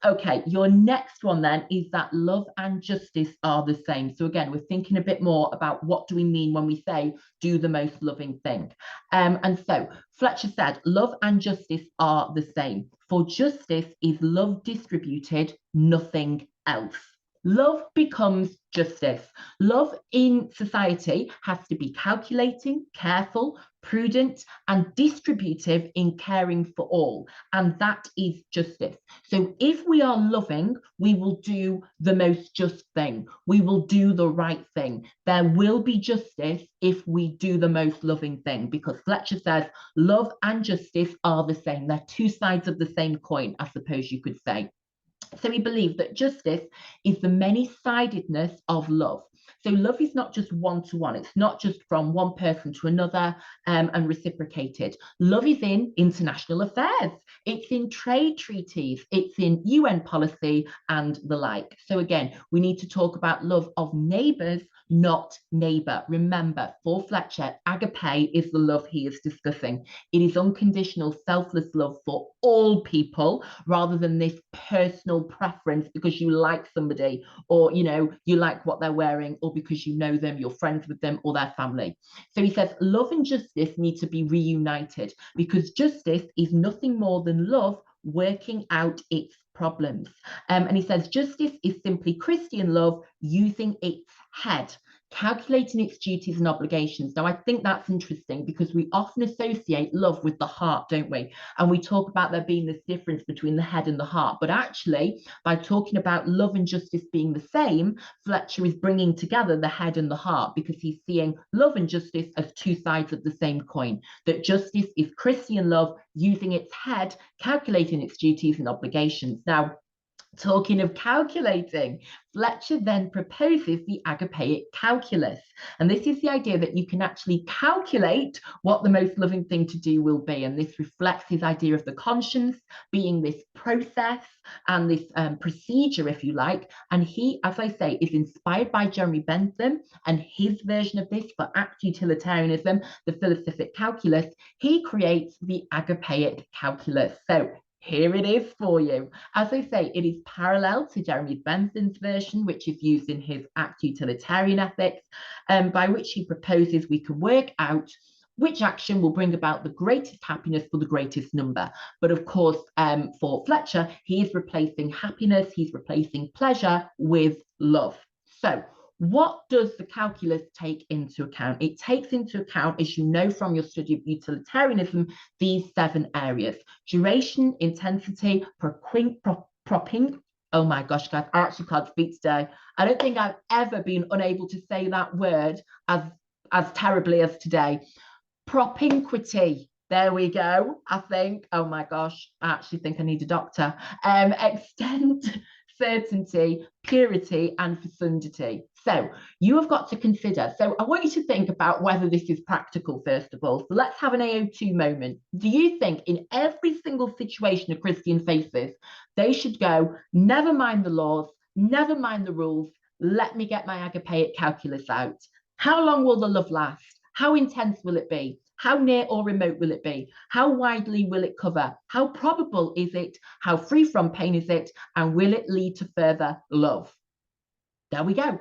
Okay, your next one then is that love and justice are the same. So again, we're thinking a bit more about what do we mean when we say do the most loving thing. And so Fletcher said love and justice are the same. For justice is love distributed, nothing else. love becomes justice. Love in society has to be calculating, careful, prudent, and distributive in caring for all. And that is justice. So if we are loving, we will do the most just thing. We will do the right thing. There will be justice if we do the most loving thing, because Fletcher says love and justice are the same. They're two sides of the same coin, I suppose you could say. So we believe that justice is the many-sidedness of love. So love is not just one-to-one. It's not just from one person to another and reciprocated. Love is in international affairs. It's in trade treaties. It's in UN policy and the like. So again, we need to talk about love of neighbours, not neighbour. Remember, for Fletcher, agape is the love he is discussing. It is unconditional, selfless love for all people, rather than this personal preference because you like somebody, or you like what they're wearing, or because you know them, you're friends with them, or their family. So he says love and justice need to be reunited, because justice is nothing more than love working out its problems. And he says justice is simply Christian love using its head, calculating its duties and obligations. Now, I think that's interesting because we often associate love with the heart, don't we? And we talk about there being this difference between the head and the heart. But actually, by talking about love and justice being the same, Fletcher is bringing together the head and the heart, because he's seeing love and justice as two sides of the same coin. That justice is Christian love using its head, calculating its duties and obligations. Now, talking of calculating, Fletcher then proposes the agapeic calculus. And this is the idea that you can actually calculate what the most loving thing to do will be. And this reflects his idea of the conscience being this process and this procedure, if you like. And he, as I say, is inspired by Jeremy Bentham and his version of this for act utilitarianism, the philosophic calculus. He creates the agapeic calculus. So here it is for you. As I say, it is parallel to Jeremy Bentham's version, which is used in his Act Utilitarian Ethics, by which he proposes we can work out which action will bring about the greatest happiness for the greatest number. But of course, for Fletcher, he is replacing happiness, he's replacing pleasure with love. So what does the calculus take into account? It takes into account, as you know from your study of utilitarianism, these 7 areas: duration, intensity, propping. Oh my gosh, guys, I actually can't speak today. I don't think I've ever been unable to say that word as terribly as today. Propinquity. There we go, I think. Oh my gosh, I actually think I need a doctor. Extent, certainty, purity, and fecundity. So you have got to consider. So I want you to think about whether this is practical, first of all. So let's have an AO2 moment. Do you think in every single situation a Christian faces, they should go, never mind the laws, never mind the rules, let me get my agapeic calculus out? How long will the love last? How intense will it be? How near or remote will it be? How widely will it cover? How probable is it? How free from pain is it? And will it lead to further love? There we go.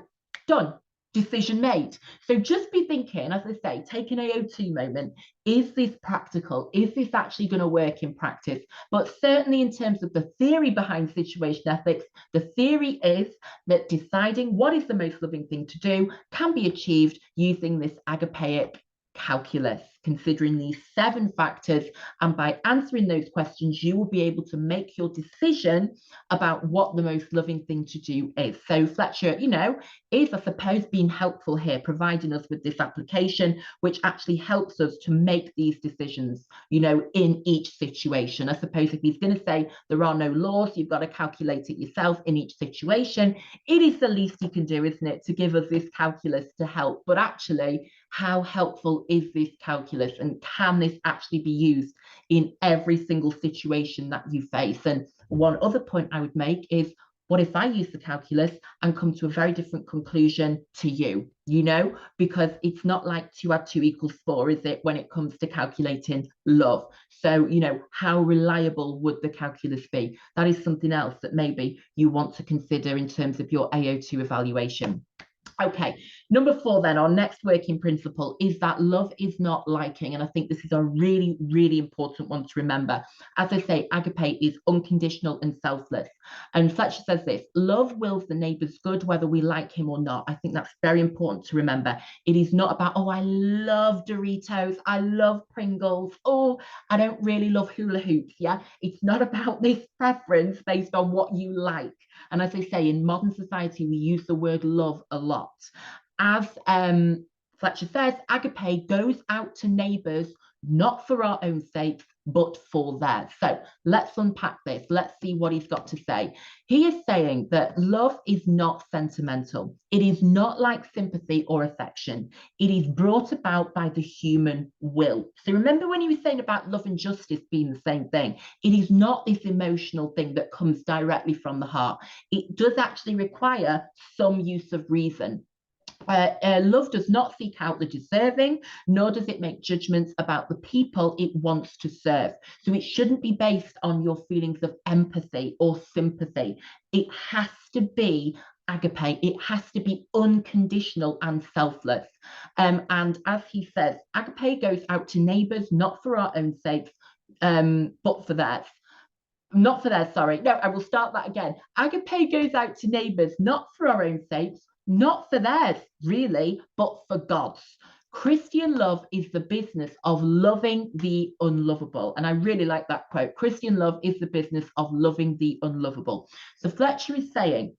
Done. Decision made. So just be thinking, as I say, take an AO2 moment. Is this practical? Is this actually going to work in practice? But certainly in terms of the theory behind situation ethics, the theory is that deciding what is the most loving thing to do can be achieved using this agapeic calculus, considering these 7 factors. And by answering those questions, you will be able to make your decision about what the most loving thing to do is. So Fletcher, is, I suppose, being helpful here, providing us with this application, which actually helps us to make these decisions, in each situation. I suppose if he's going to say there are no laws, you've got to calculate it yourself in each situation, it is the least you can do, isn't it, to give us this calculus to help. But actually, how helpful is this calculus, and can this actually be used in every single situation that you face? And one other point I would make is, what if I use the calculus and come to a very different conclusion to you, because it's not like 2 + 2 = 4, is it, when it comes to calculating love? So, how reliable would the calculus be? That is something else that maybe you want to consider in terms of your AO2 evaluation. Okay, number 4 then, our next working principle is that love is not liking. And I think this is a really, really important one to remember. As I say, agape is unconditional and selfless. And Fletcher says this: love wills the neighbour's good, whether we like him or not. I think that's very important to remember. It is not about, oh, I love Doritos, I love Pringles, oh, I don't really love hula hoops. Yeah, it's not about this preference based on what you like. And as I say, in modern society, we use the word love a lot. As Fletcher says, agape goes out to neighbours not for our own sakes, but for theirs. So let's unpack this. Let's see what he's got to say. He is saying that love is not sentimental. It is not like sympathy or affection. It is brought about by the human will. So remember when he was saying about love and justice being the same thing? It is not this emotional thing that comes directly from the heart. It does actually require some use of reason. Love does not seek out the deserving, nor does it make judgments about the people it wants to serve. So it shouldn't be based on your feelings of empathy or sympathy. It has to be agape. It has to be unconditional and selfless. And as he says, agape goes out to neighbours, not for our own sakes, but for theirs. Not for theirs, sorry. No, I will start that again. Agape goes out to neighbours, not for our own sakes, not for theirs, really, but for God's. Christian love is the business of loving the unlovable. And I really like that quote. Christian love is the business of loving the unlovable. So Fletcher is saying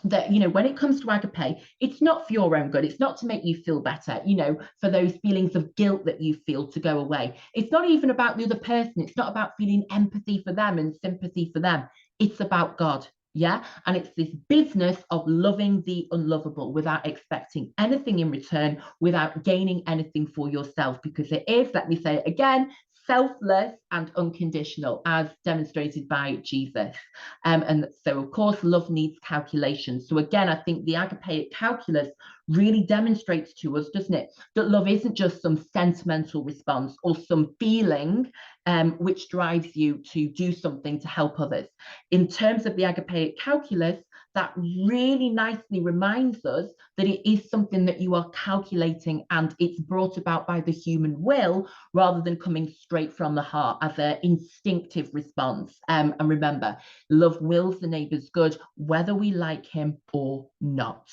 that, you know, when it comes to agape, it's not for your own good. It's not to make you feel better, you know, for those feelings of guilt that you feel to go away. It's not even about the other person. It's not about feeling empathy for them and sympathy for them. It's about God. Yeah. And it's this business of loving the unlovable without expecting anything in return, without gaining anything for yourself, because it is, let me say it again, selfless and unconditional, as demonstrated by Jesus. And so, of course, love needs calculation. So again, I think the agapeic calculus really demonstrates to us, doesn't it, that love isn't just some sentimental response or some feeling which drives you to do something to help others. In terms of the agapeic calculus, that really nicely reminds us that it is something that you are calculating and it's brought about by the human will rather than coming straight from the heart as an instinctive response. And remember, love wills the neighbour's good, whether we like him or not.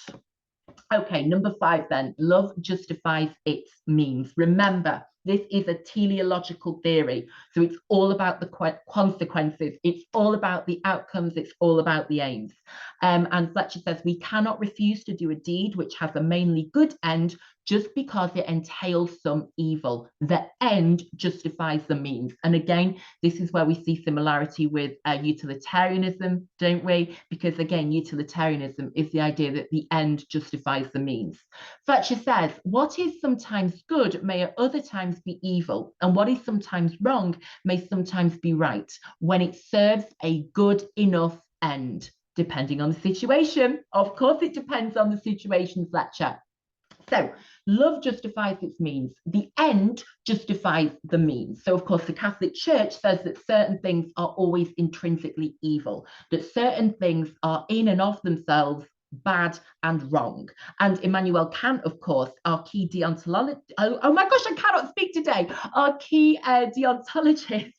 Okay, number 5 then, love justifies its means. Remember, this is a teleological theory, so it's all about the consequences, it's all about the outcomes, it's all about the aims. And Fletcher says we cannot refuse to do a deed which has a mainly good end just because it entails some evil. The end justifies the means. And again, this is where we see similarity with utilitarianism, don't we? Because again, utilitarianism is the idea that the end justifies the means. Fletcher says, what is sometimes good may at other times be evil, and what is sometimes wrong may sometimes be right, when it serves a good enough end, depending on the situation. Of course, it depends on the situation, Fletcher. So love justifies its means. The end justifies the means. So, of course, the Catholic Church says that certain things are always intrinsically evil, that certain things are in and of themselves bad and wrong. And Immanuel Kant, of course, our key deontologist, oh my gosh, I cannot speak today, our key deontologist,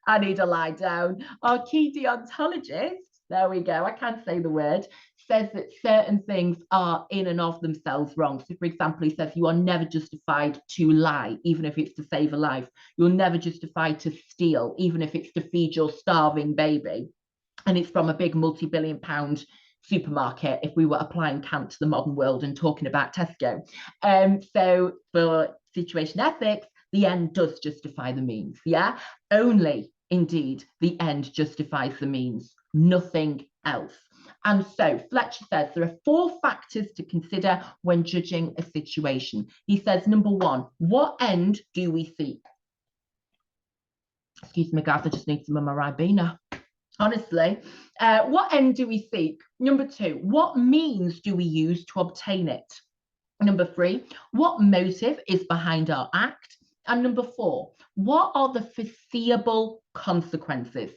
I need to lie down, our key deontologist, there we go, I can't say the word, says that certain things are in and of themselves wrong. So, for example, he says you are never justified to lie, even if it's to save a life. You're never justified to steal, even if it's to feed your starving baby. And it's from a big multi-billion-pound supermarket, if we were applying Kant to the modern world and talking about Tesco. So for situation ethics, the end does justify the means. Yeah, only indeed the end justifies the means, nothing else. And so Fletcher says there are 4 factors to consider when judging a situation. He says, number 1, what end do we seek? Excuse me, guys, I just need some of my Ribena. Honestly, what end do we seek? Number 2, what means do we use to obtain it? Number 3, what motive is behind our act? And number 4, what are the foreseeable consequences?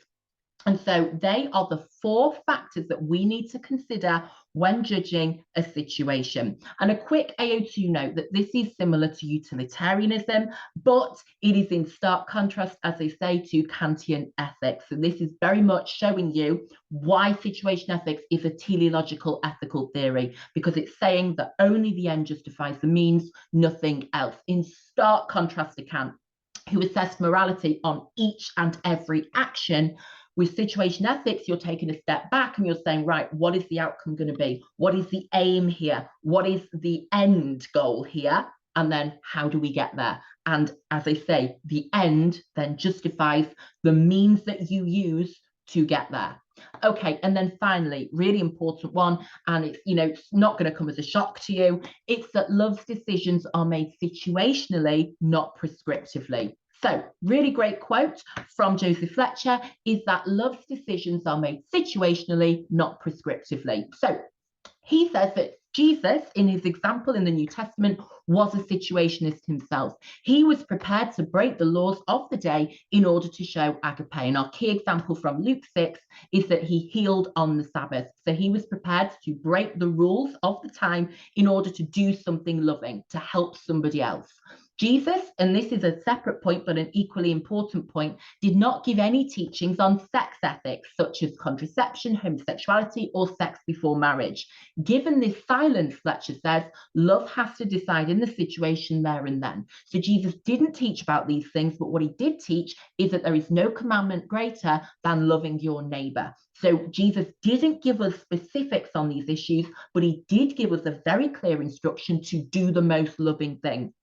And so they are the 4 factors that we need to consider when judging a situation. And a quick AO2 note that this is similar to utilitarianism, but it is in stark contrast, as they say, to Kantian ethics. So this is very much showing you why situation ethics is a teleological ethical theory, because it's saying that only the end justifies the means, nothing else. In stark contrast to Kant, who assessed morality on each and every action. With situation ethics, you're taking a step back and you're saying, right, what is the outcome going to be? What is the aim here? What is the end goal here? And then how do we get there? And as I say, the end then justifies the means that you use to get there. Okay, and then finally, really important one, and it's not going to come as a shock to you. It's that love's decisions are made situationally, not prescriptively. So, really great quote from Joseph Fletcher is that love's decisions are made situationally, not prescriptively. So, he says that Jesus, in his example in the New Testament, was a situationist himself. He was prepared to break the laws of the day in order to show agape. And our key example from Luke 6 is that he healed on the Sabbath. So he was prepared to break the rules of the time in order to do something loving, to help somebody else. Jesus, and this is a separate point, but an equally important point, did not give any teachings on sex ethics, such as contraception, homosexuality, or sex before marriage. Given this silence, Fletcher says, love has to decide in the situation there and then. So Jesus didn't teach about these things, but what he did teach is that there is no commandment greater than loving your neighbor. So Jesus didn't give us specifics on these issues, but he did give us a very clear instruction to do the most loving thing.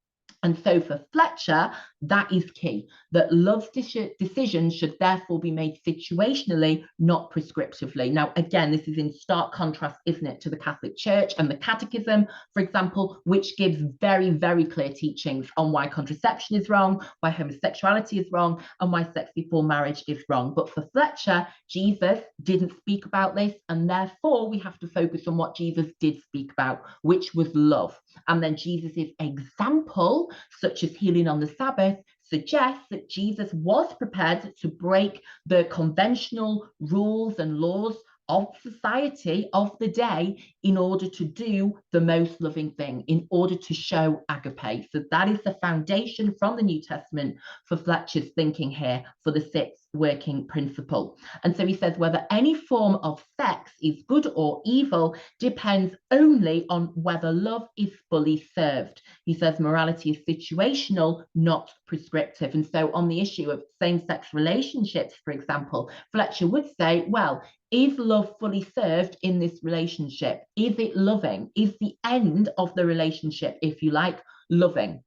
And so for Fletcher, that is key, that love's decisions should therefore be made situationally, not prescriptively. Now, again, this is in stark contrast, isn't it, to the Catholic Church and the Catechism, for example, which gives very, very clear teachings on why contraception is wrong, why homosexuality is wrong, and why sex before marriage is wrong. But for Fletcher, Jesus didn't speak about this, and therefore we have to focus on what Jesus did speak about, which was love. And then Jesus's example, such as healing on the Sabbath, suggests that Jesus was prepared to break the conventional rules and laws of society of the day in order to do the most loving thing, in order to show agape. So that is the foundation from the New Testament for Fletcher's thinking here for the 6th working principle. And so he says whether any form of sex is good or evil depends only on whether love is fully served. He says morality is situational, not prescriptive. And so on the issue of same-sex relationships, for example, Fletcher would say, well, is love fully served in this relationship? Is it loving? Is the end of the relationship, if you like, loving?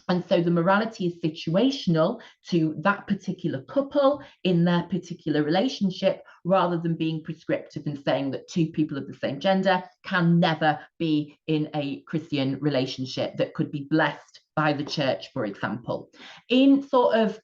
And so the morality is situational to that particular couple in their particular relationship, rather than being prescriptive and saying that 2 people of the same gender can never be in a Christian relationship that could be blessed by the church, for example. In sort of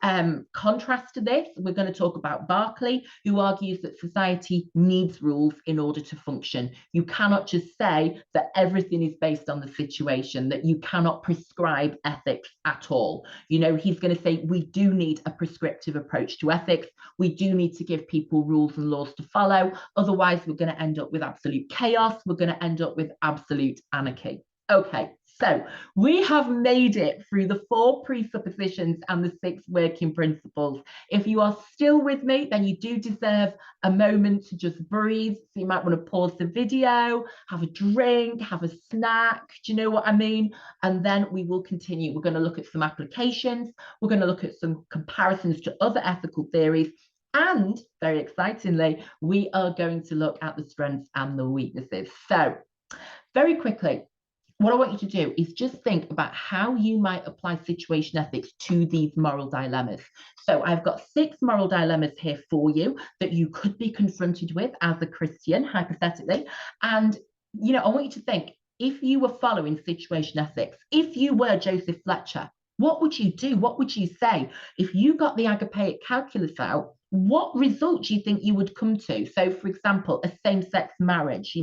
contrast to this, we're going to talk about Berkeley, who argues that society needs rules in order to function. You cannot just say that everything is based on the situation, that you cannot prescribe ethics at all. He's going to say we do need a prescriptive approach to ethics. We do need to give people rules and laws to follow. Otherwise, we're going to end up with absolute chaos. We're going to end up with absolute anarchy. Okay, so we have made it through the 4 presuppositions and the 6 working principles. If you are still with me, then you do deserve a moment to just breathe. So you might want to pause the video, have a drink, have a snack. Do you know what I mean? And then we will continue. We're going to look at some applications. We're going to look at some comparisons to other ethical theories. And very excitingly, we are going to look at the strengths and the weaknesses. So very quickly, what I want you to do is just think about how you might apply situation ethics to these moral dilemmas. So I've got 6 moral dilemmas here for you that you could be confronted with as a Christian, hypothetically. And, I want you to think, if you were following situation ethics, if you were Joseph Fletcher, what would you do? What would you say? If you got the agapeic calculus out, what result do you think you would come to? So, for example, a same-sex marriage,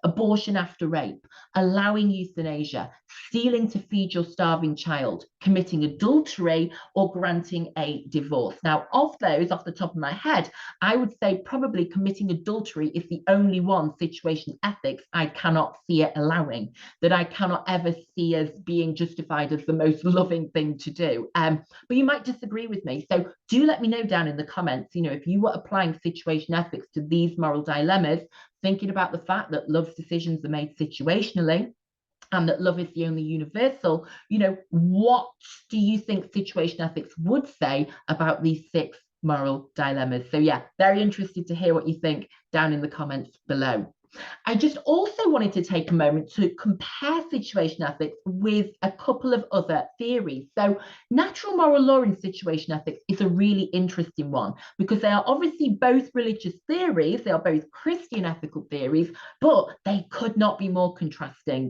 abortion after rape, allowing euthanasia, stealing to feed your starving child, committing adultery, or granting a divorce. Now, of those, off the top of my head, I would say probably committing adultery is the only one, situation ethics, I cannot see it allowing, that I cannot ever see as being justified as the most loving thing to do. But you might disagree with me. So do let me know down in the comments, if you were applying situation ethics to these moral dilemmas, thinking about the fact that love's decisions are made situationally, and that love is the only universal, what do you think situation ethics would say about these 6 moral dilemmas? So yeah, very interested to hear what you think down in the comments below. I just also wanted to take a moment to compare situation ethics with a couple of other theories. So natural moral law and situation ethics is a really interesting one because they are obviously both religious theories, they are both Christian ethical theories, but they could not be more contrasting,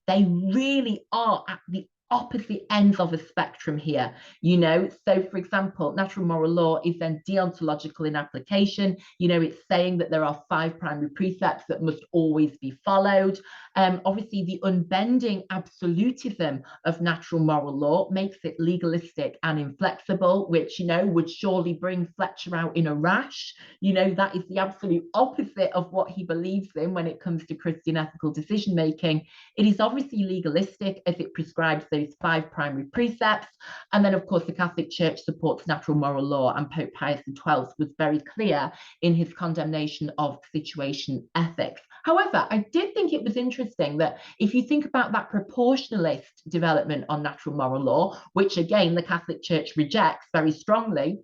They really are at the opposite ends of a spectrum here, So, for example, natural moral law is then deontological in application. It's saying that there are 5 primary precepts that must always be followed. Obviously, the unbending absolutism of natural moral law makes it legalistic and inflexible, which, would surely bring Fletcher out in a rash. That is the absolute opposite of what he believes in when it comes to Christian ethical decision making. It is obviously legalistic as it prescribes those 5 primary precepts. And then, of course, the Catholic Church supports natural moral law, and Pope Pius XII was very clear in his condemnation of situation ethics. However, I did think it was interesting that if you think about that proportionalist development on natural moral law, which again, the Catholic Church rejects very strongly,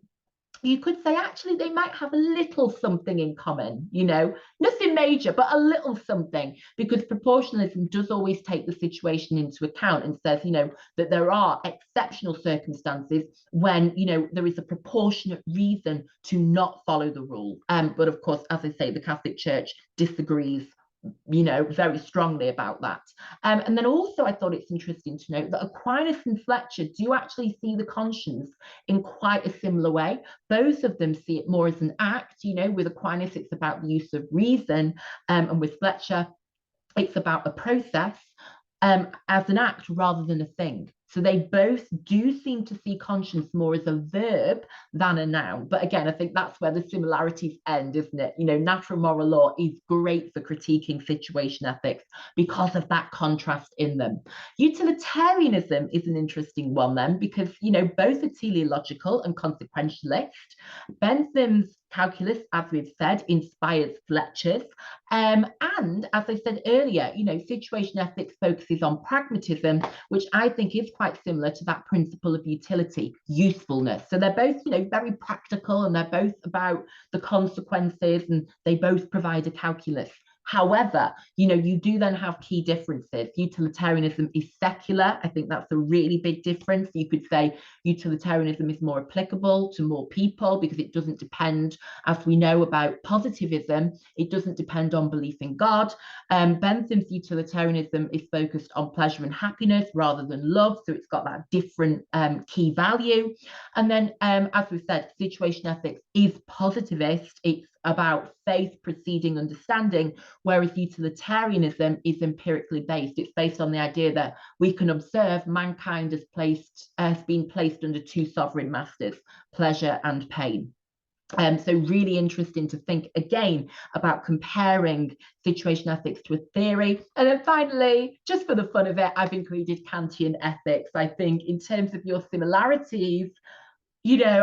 you could say actually they might have a little something in common, nothing major, but a little something, because proportionalism does always take the situation into account and says, that there are exceptional circumstances when, there is a proportionate reason to not follow the rule. But of course, as I say, the Catholic Church disagrees very strongly about that. And then also I thought it's interesting to note that Aquinas and Fletcher do actually see the conscience in quite a similar way. Both of them see it more as an act, with Aquinas it's about the use of reason, and with Fletcher it's about a process as an act rather than a thing. So they both do seem to see conscience more as a verb than a noun. But again, I think that's where the similarities end, isn't it? Natural moral law is great for critiquing situation ethics because of that contrast in them. Utilitarianism is an interesting one then, because, both are teleological and consequentialist. Bentham's calculus, as we've said, inspires Fletcher's. And as I said earlier, situation ethics focuses on pragmatism, which I think is quite similar to that principle of utility, usefulness. So they're both, very practical, and they're both about the consequences, and they both provide a calculus. However, you do then have key differences. Utilitarianism is secular. I think that's a really big difference. You could say utilitarianism is more applicable to more people because it doesn't depend, as we know about positivism, it doesn't depend on belief in God. Bentham's utilitarianism is focused on pleasure and happiness rather than love. So it's got that different key value. And then, as we said, situation ethics is positivist. It's about faith preceding understanding, whereas utilitarianism is empirically based. It's based on the idea that we can observe mankind has been placed under 2 sovereign masters, pleasure and pain. So really interesting to think again about comparing situation ethics to a theory. And then finally, just for the fun of it, I've included Kantian ethics. I think in terms of your similarities,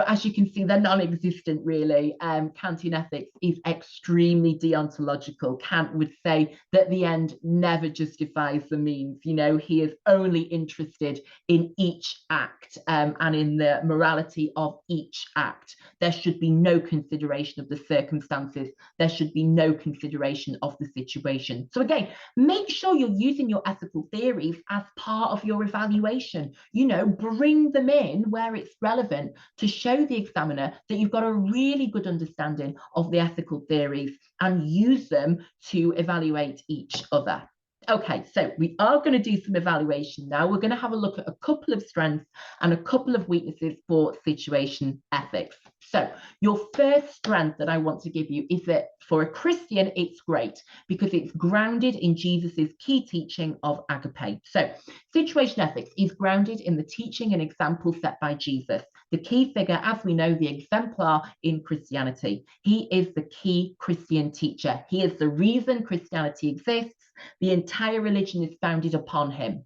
as you can see, they're non-existent, really. Kantian ethics is extremely deontological. Kant would say that the end never justifies the means. He is only interested in each act and in the morality of each act. There should be no consideration of the circumstances. There should be no consideration of the situation. So again, make sure you're using your ethical theories as part of your evaluation. Bring them in where it's relevant to show the examiner that you've got a really good understanding of the ethical theories and use them to evaluate each other. Okay, so we are going to do some evaluation now. We're going to have a look at a couple of strengths and a couple of weaknesses for situation ethics. So your first strength that I want to give you is that for a Christian, it's great because it's grounded in Jesus's key teaching of agape. So situation ethics is grounded in the teaching and example set by Jesus, the key figure, as we know, the exemplar in Christianity. He is the key Christian teacher. He is the reason Christianity exists. The entire religion is founded upon him.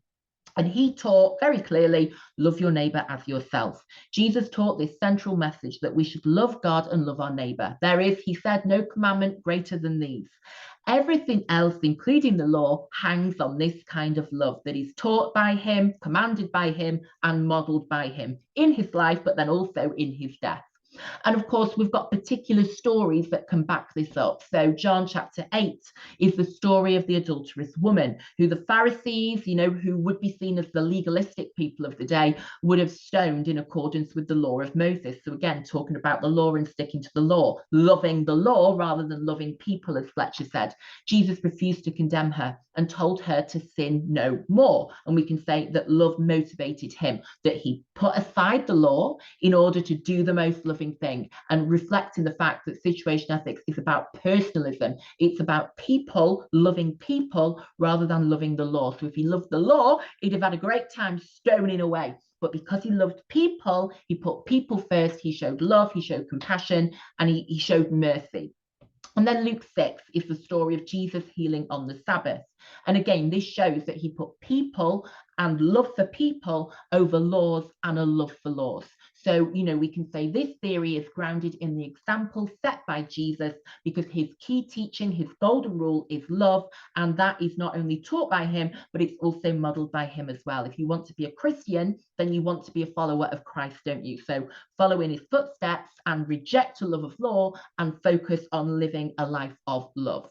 And he taught very clearly, love your neighbor as yourself. Jesus taught this central message that we should love God and love our neighbor. There is, he said, no commandment greater than these. Everything else, including the law, hangs on this kind of love that is taught by him, commanded by him, and modeled by him in his life, but then also in his death. And of course, we've got particular stories that can back this up. So John chapter 8 is the story of the adulterous woman, who the Pharisees, who would be seen as the legalistic people of the day, would have stoned in accordance with the law of Moses. So again, talking about the law and sticking to the law, loving the law rather than loving people, as Fletcher said. Jesus refused to condemn her and told her to sin no more. And we can say that love motivated him, that he put aside the law in order to do the most loving thing, and reflecting the fact that situation ethics is about personalism. It's about people loving people rather than loving the law. So if he loved the law, he'd have had a great time stoning away. But because he loved people, he put people first. He showed love, he showed compassion, and he showed mercy. And then Luke 6 is the story of Jesus healing on the Sabbath. And again, this shows that he put people and love for people over laws and a love for laws. So, we can say this theory is grounded in the example set by Jesus because his key teaching, his golden rule is love. And that is not only taught by him, but it's also modeled by him as well. If you want to be a Christian, then you want to be a follower of Christ, don't you? So follow in his footsteps and reject a love of law and focus on living a life of love.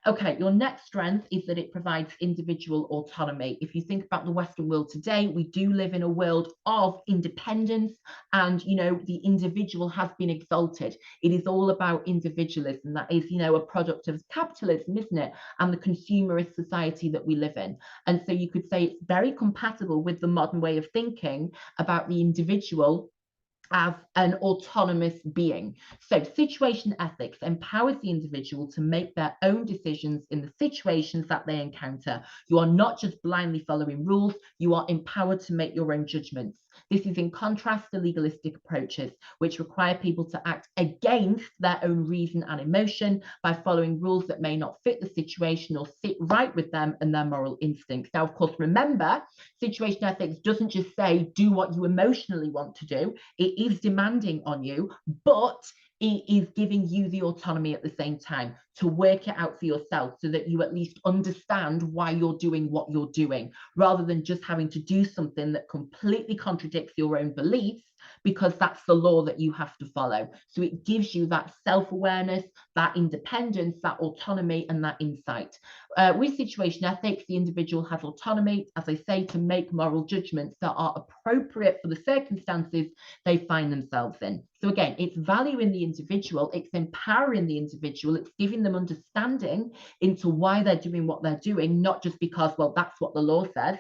Okay, your next strength is that it provides individual autonomy. If you think about the Western world today, we do live in a world of independence, and the individual has been exalted. It is all about individualism. That is, a product of capitalism, isn't it? And the consumerist society that we live in. And so you could say it's very compatible with the modern way of thinking about the individual as an autonomous being. So situation ethics empowers the individual to make their own decisions in the situations that they encounter. You are not just blindly following rules, you are empowered to make your own judgments. This is in contrast to legalistic approaches, which require people to act against their own reason and emotion by following rules that may not fit the situation or sit right with them and their moral instincts. Now, of course, remember, situation ethics doesn't just say do what you emotionally want to do. It is demanding on you, but it is giving you the autonomy at the same time to work it out for yourself so that you at least understand why you're doing what you're doing, rather than just having to do something that completely contradicts your own beliefs because that's the law that you have to follow. So it gives you that self-awareness, that independence, that autonomy, and that insight. With situation ethics, the individual has autonomy, as I say, to make moral judgments that are appropriate for the circumstances they find themselves in. So again, it's value in the individual, it's empowering the individual, it's giving them understanding into why they're doing what they're doing, not just because, well, that's what the law says.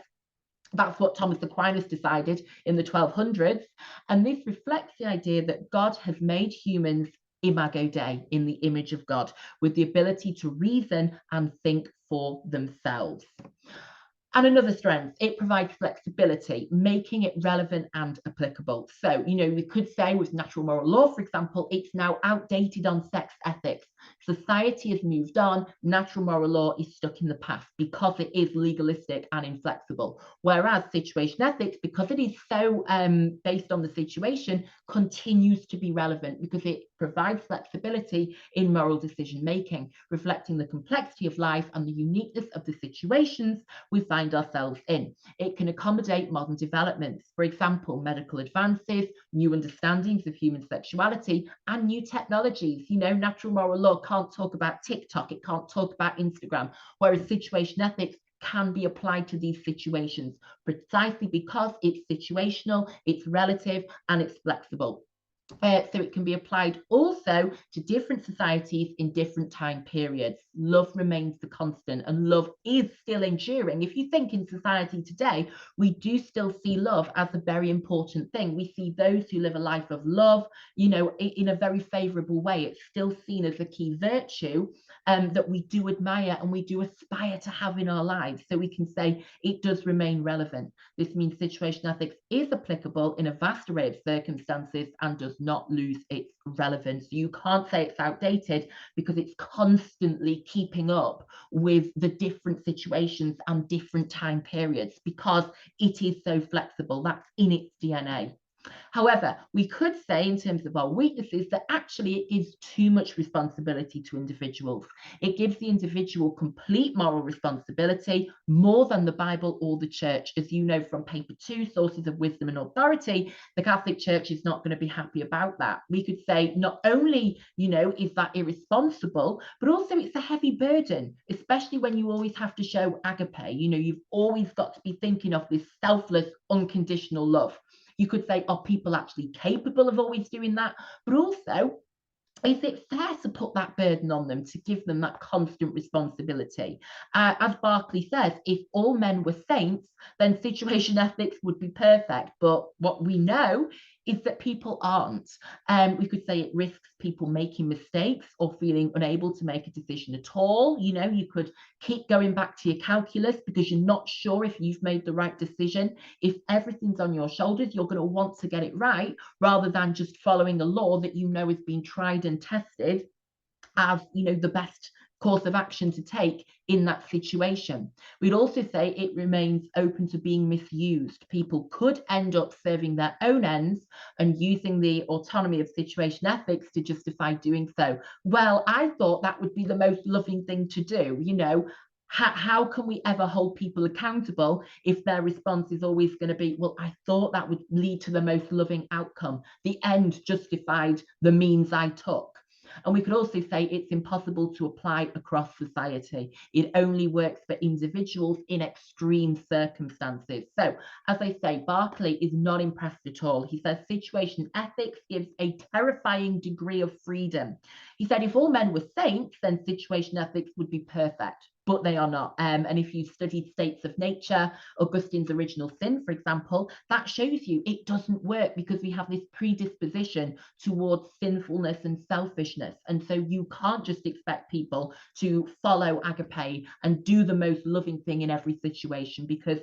That's what Thomas Aquinas decided in the 1200s. And this reflects the idea that God has made humans imago Dei, in the image of God, with the ability to reason and think for themselves. And another strength, it provides flexibility, making it relevant and applicable. So, we could say with natural moral law, for example, it's now outdated on sex ethics. Society has moved on. Natural moral law is stuck in the past because it is legalistic and inflexible. Whereas situation ethics, because it is so based on the situation, continues to be relevant because it provides flexibility in moral decision making, reflecting the complexity of life and the uniqueness of the situations we find ourselves in. It can accommodate modern developments, for example, medical advances, new understandings of human sexuality, and new technologies. Natural moral law can't talk about TikTok, it can't talk about Instagram, whereas situation ethics can be applied to these situations precisely because it's situational, it's relative, and it's flexible. So it can be applied also to different societies in different time periods. Love remains the constant, and love is still enduring. If you think in society today, we do still see love as a very important thing. We see those who live a life of love, in a very favorable way. It's still seen as a key virtue that we do admire and we do aspire to have in our lives. So we can say it does remain relevant. This means situational ethics is applicable in a vast array of circumstances and does not lose its relevance. You can't say it's outdated because it's constantly keeping up with the different situations and different time periods because it is so flexible. That's in its DNA. However, we could say in terms of our weaknesses that actually it gives too much responsibility to individuals. It gives the individual complete moral responsibility more than the Bible or the church. As you know from paper 2, Sources of Wisdom and Authority, the Catholic Church is not going to be happy about that. We could say not only, is that irresponsible, but also it's a heavy burden, especially when you always have to show agape. You've always got to be thinking of this selfless, unconditional love. You could say, are people actually capable of always doing that? But also, is it fair to put that burden on them, to give them that constant responsibility? As Berkeley says, if all men were saints, then situation ethics would be perfect. But what we know is that people aren't. We could say it risks people making mistakes or feeling unable to make a decision at all. You could keep going back to your calculus because you're not sure if you've made the right decision. If everything's on your shoulders, you're going to want to get it right rather than just following a law that has been tried and tested as the best course of action to take in that situation. We'd also say it remains open to being misused. People could end up serving their own ends and using the autonomy of situation ethics to justify doing so. Well, I thought that would be the most loving thing to do. How can we ever hold people accountable if their response is always going to be, well, I thought that would lead to the most loving outcome. The end justified the means I took. And we could also say it's impossible to apply across society. It only works for individuals in extreme circumstances. So, as I say, Berkeley is not impressed at all. He says situation ethics gives a terrifying degree of freedom. He said if all men were saints, then situation ethics would be perfect. But they are not. And if you've studied States of Nature, Augustine's Original Sin, for example, that shows you it doesn't work because we have this predisposition towards sinfulness and selfishness. And so you can't just expect people to follow agape and do the most loving thing in every situation because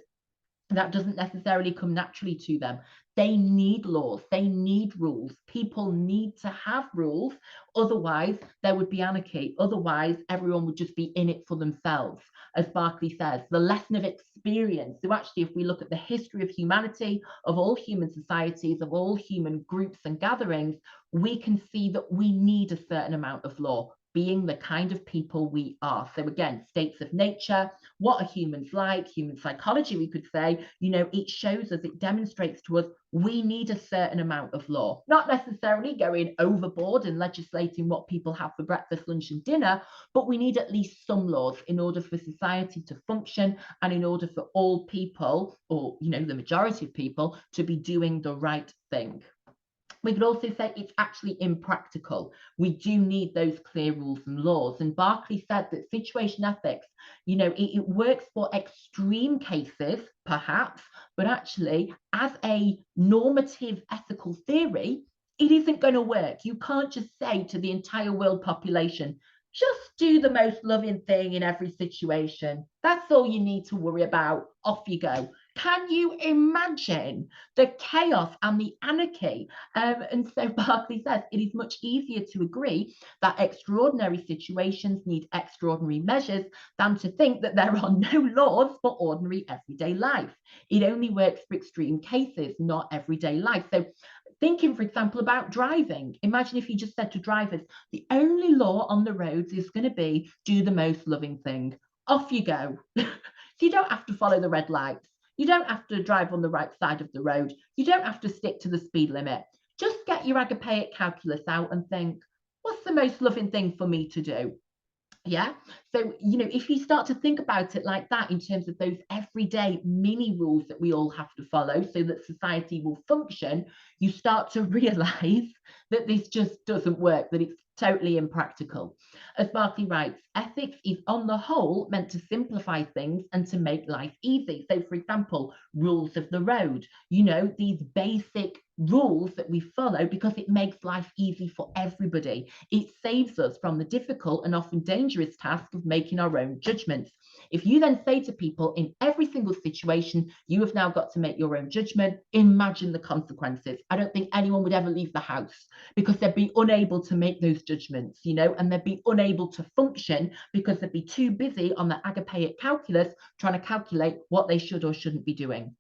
that doesn't necessarily come naturally to them. They need laws, they need rules. People need to have rules. Otherwise, there would be anarchy. Otherwise, everyone would just be in it for themselves. As Berkeley says, the lesson of experience. So actually, if we look at the history of humanity, of all human societies, of all human groups and gatherings, we can see that we need a certain amount of law, being the kind of people we are. So again, states of nature, what are humans like? Human psychology, we could say, it shows us, it demonstrates to us, we need a certain amount of law, not necessarily going overboard and legislating what people have for breakfast, lunch and dinner, but we need at least some laws in order for society to function and in order for all people, or, the majority of people, to be doing the right thing. We could also say it's actually impractical. We do need those clear rules and laws. And Berkeley said that situation ethics, it works for extreme cases, perhaps, but actually, as a normative ethical theory, it isn't going to work. You can't just say to the entire world population, just do the most loving thing in every situation. That's all you need to worry about. Off you go. Can you imagine the chaos and the anarchy? And so Berkeley says it is much easier to agree that extraordinary situations need extraordinary measures than to think that there are no laws for ordinary everyday life. It only works for extreme cases, not everyday life. So thinking, for example, about driving. Imagine if you just said to drivers, the only law on the roads is going to be do the most loving thing. Off you go. So you don't have to follow the red lights. You don't have to drive on the right side of the road. You don't have to stick to the speed limit. Just get your agapeic calculus out and think, what's the most loving thing for me to do? Yeah. So, if you start to think about it like that in terms of those everyday mini rules that we all have to follow so that society will function, you start to realize that this just doesn't work, that it's totally impractical. As Berkeley writes, ethics is on the whole meant to simplify things and to make life easy. So, for example, rules of the road, these basic rules that we follow because it makes life easy for everybody. It saves us from the difficult and often dangerous task of making our own judgments. If you then say to people in every single situation, you have now got to make your own judgment, imagine the consequences. I don't think anyone would ever leave the house because they'd be unable to make those judgments, and they'd be unable to function because they'd be too busy on the agapeic calculus trying to calculate what they should or shouldn't be doing.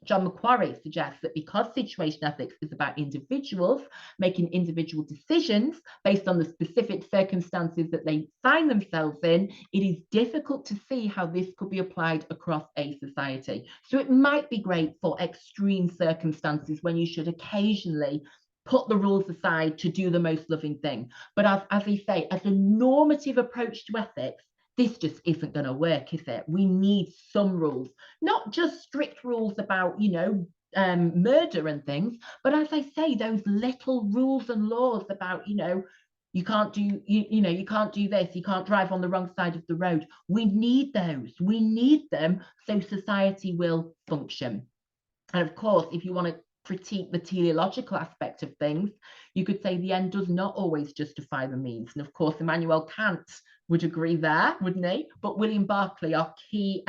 John Macquarie suggests that because situation ethics is about individuals making individual decisions based on the specific circumstances that they find themselves in, it is difficult to see how this could be applied across a society. So it might be great for extreme circumstances when you should occasionally put the rules aside to do the most loving thing. But as we say, as a normative approach to ethics, this just isn't going to work, is it? We need some rules, not just strict rules about, murder and things, but as I say, those little rules and laws about, you can't do, you can't do this, you can't drive on the wrong side of the road. We need those. We need them so society will function. And of course, if you want to critique the teleological aspect of things, you could say the end does not always justify the means. And of course, Immanuel Kant would agree there, wouldn't he? But William Berkeley, our key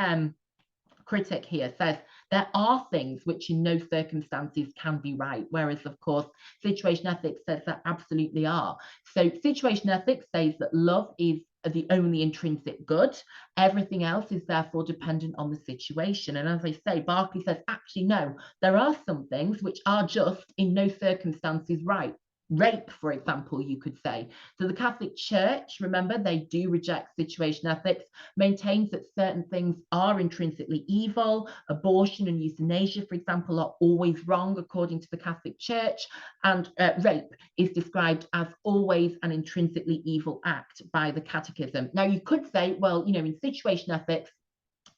critic here, says there are things which in no circumstances can be right, whereas of course situation ethics says that absolutely are. So situation ethics says that love is the only intrinsic good. Everything else is therefore dependent on the situation. And as I say, Berkeley says, actually, no, there are some things which are just in no circumstances right. Rape, for example, you could say. So the Catholic Church, remember, they do reject situation ethics, maintains that certain things are intrinsically evil. Abortion and euthanasia, for example, are always wrong according to the Catholic Church. And rape is described as always an intrinsically evil act by the Catechism. Now, you could say, well, in situation ethics,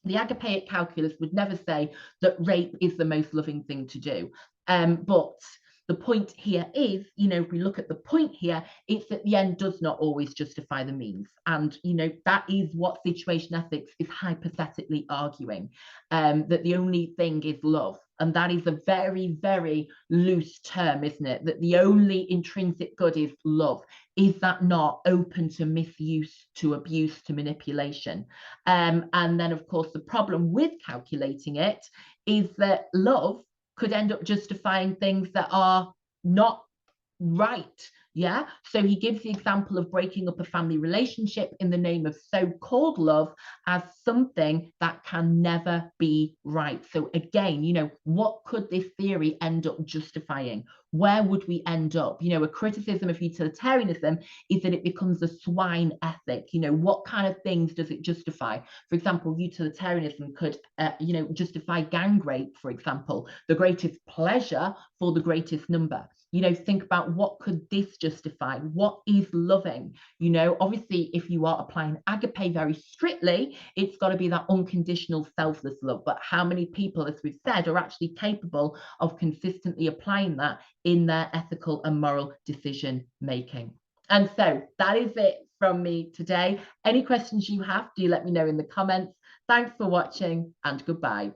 the agapeic calculus would never say that rape is the most loving thing to do. But the point here is, if we look at the point here, it's that the end does not always justify the means. And, that is what situation ethics is hypothetically arguing, that the only thing is love. And that is a very, very loose term, isn't it? That the only intrinsic good is love. Is that not open to misuse, to abuse, to manipulation? And then, of course, the problem with calculating it is that love could end up justifying things that are not right. Yeah. So he gives the example of breaking up a family relationship in the name of so-called love as something that can never be right. So again, what could this theory end up justifying? Where would we end up? A criticism of utilitarianism is that it becomes a swine ethic. What kind of things does it justify? For example, utilitarianism could, justify gang rape, for example, the greatest pleasure for the greatest number. Think about what could this justify? What is loving? Obviously, if you are applying agape very strictly, it's got to be that unconditional selfless love. But how many people, as we've said, are actually capable of consistently applying that in their ethical and moral decision making? And so that is it from me today. Any questions you have, do let me know in the comments. Thanks for watching and goodbye.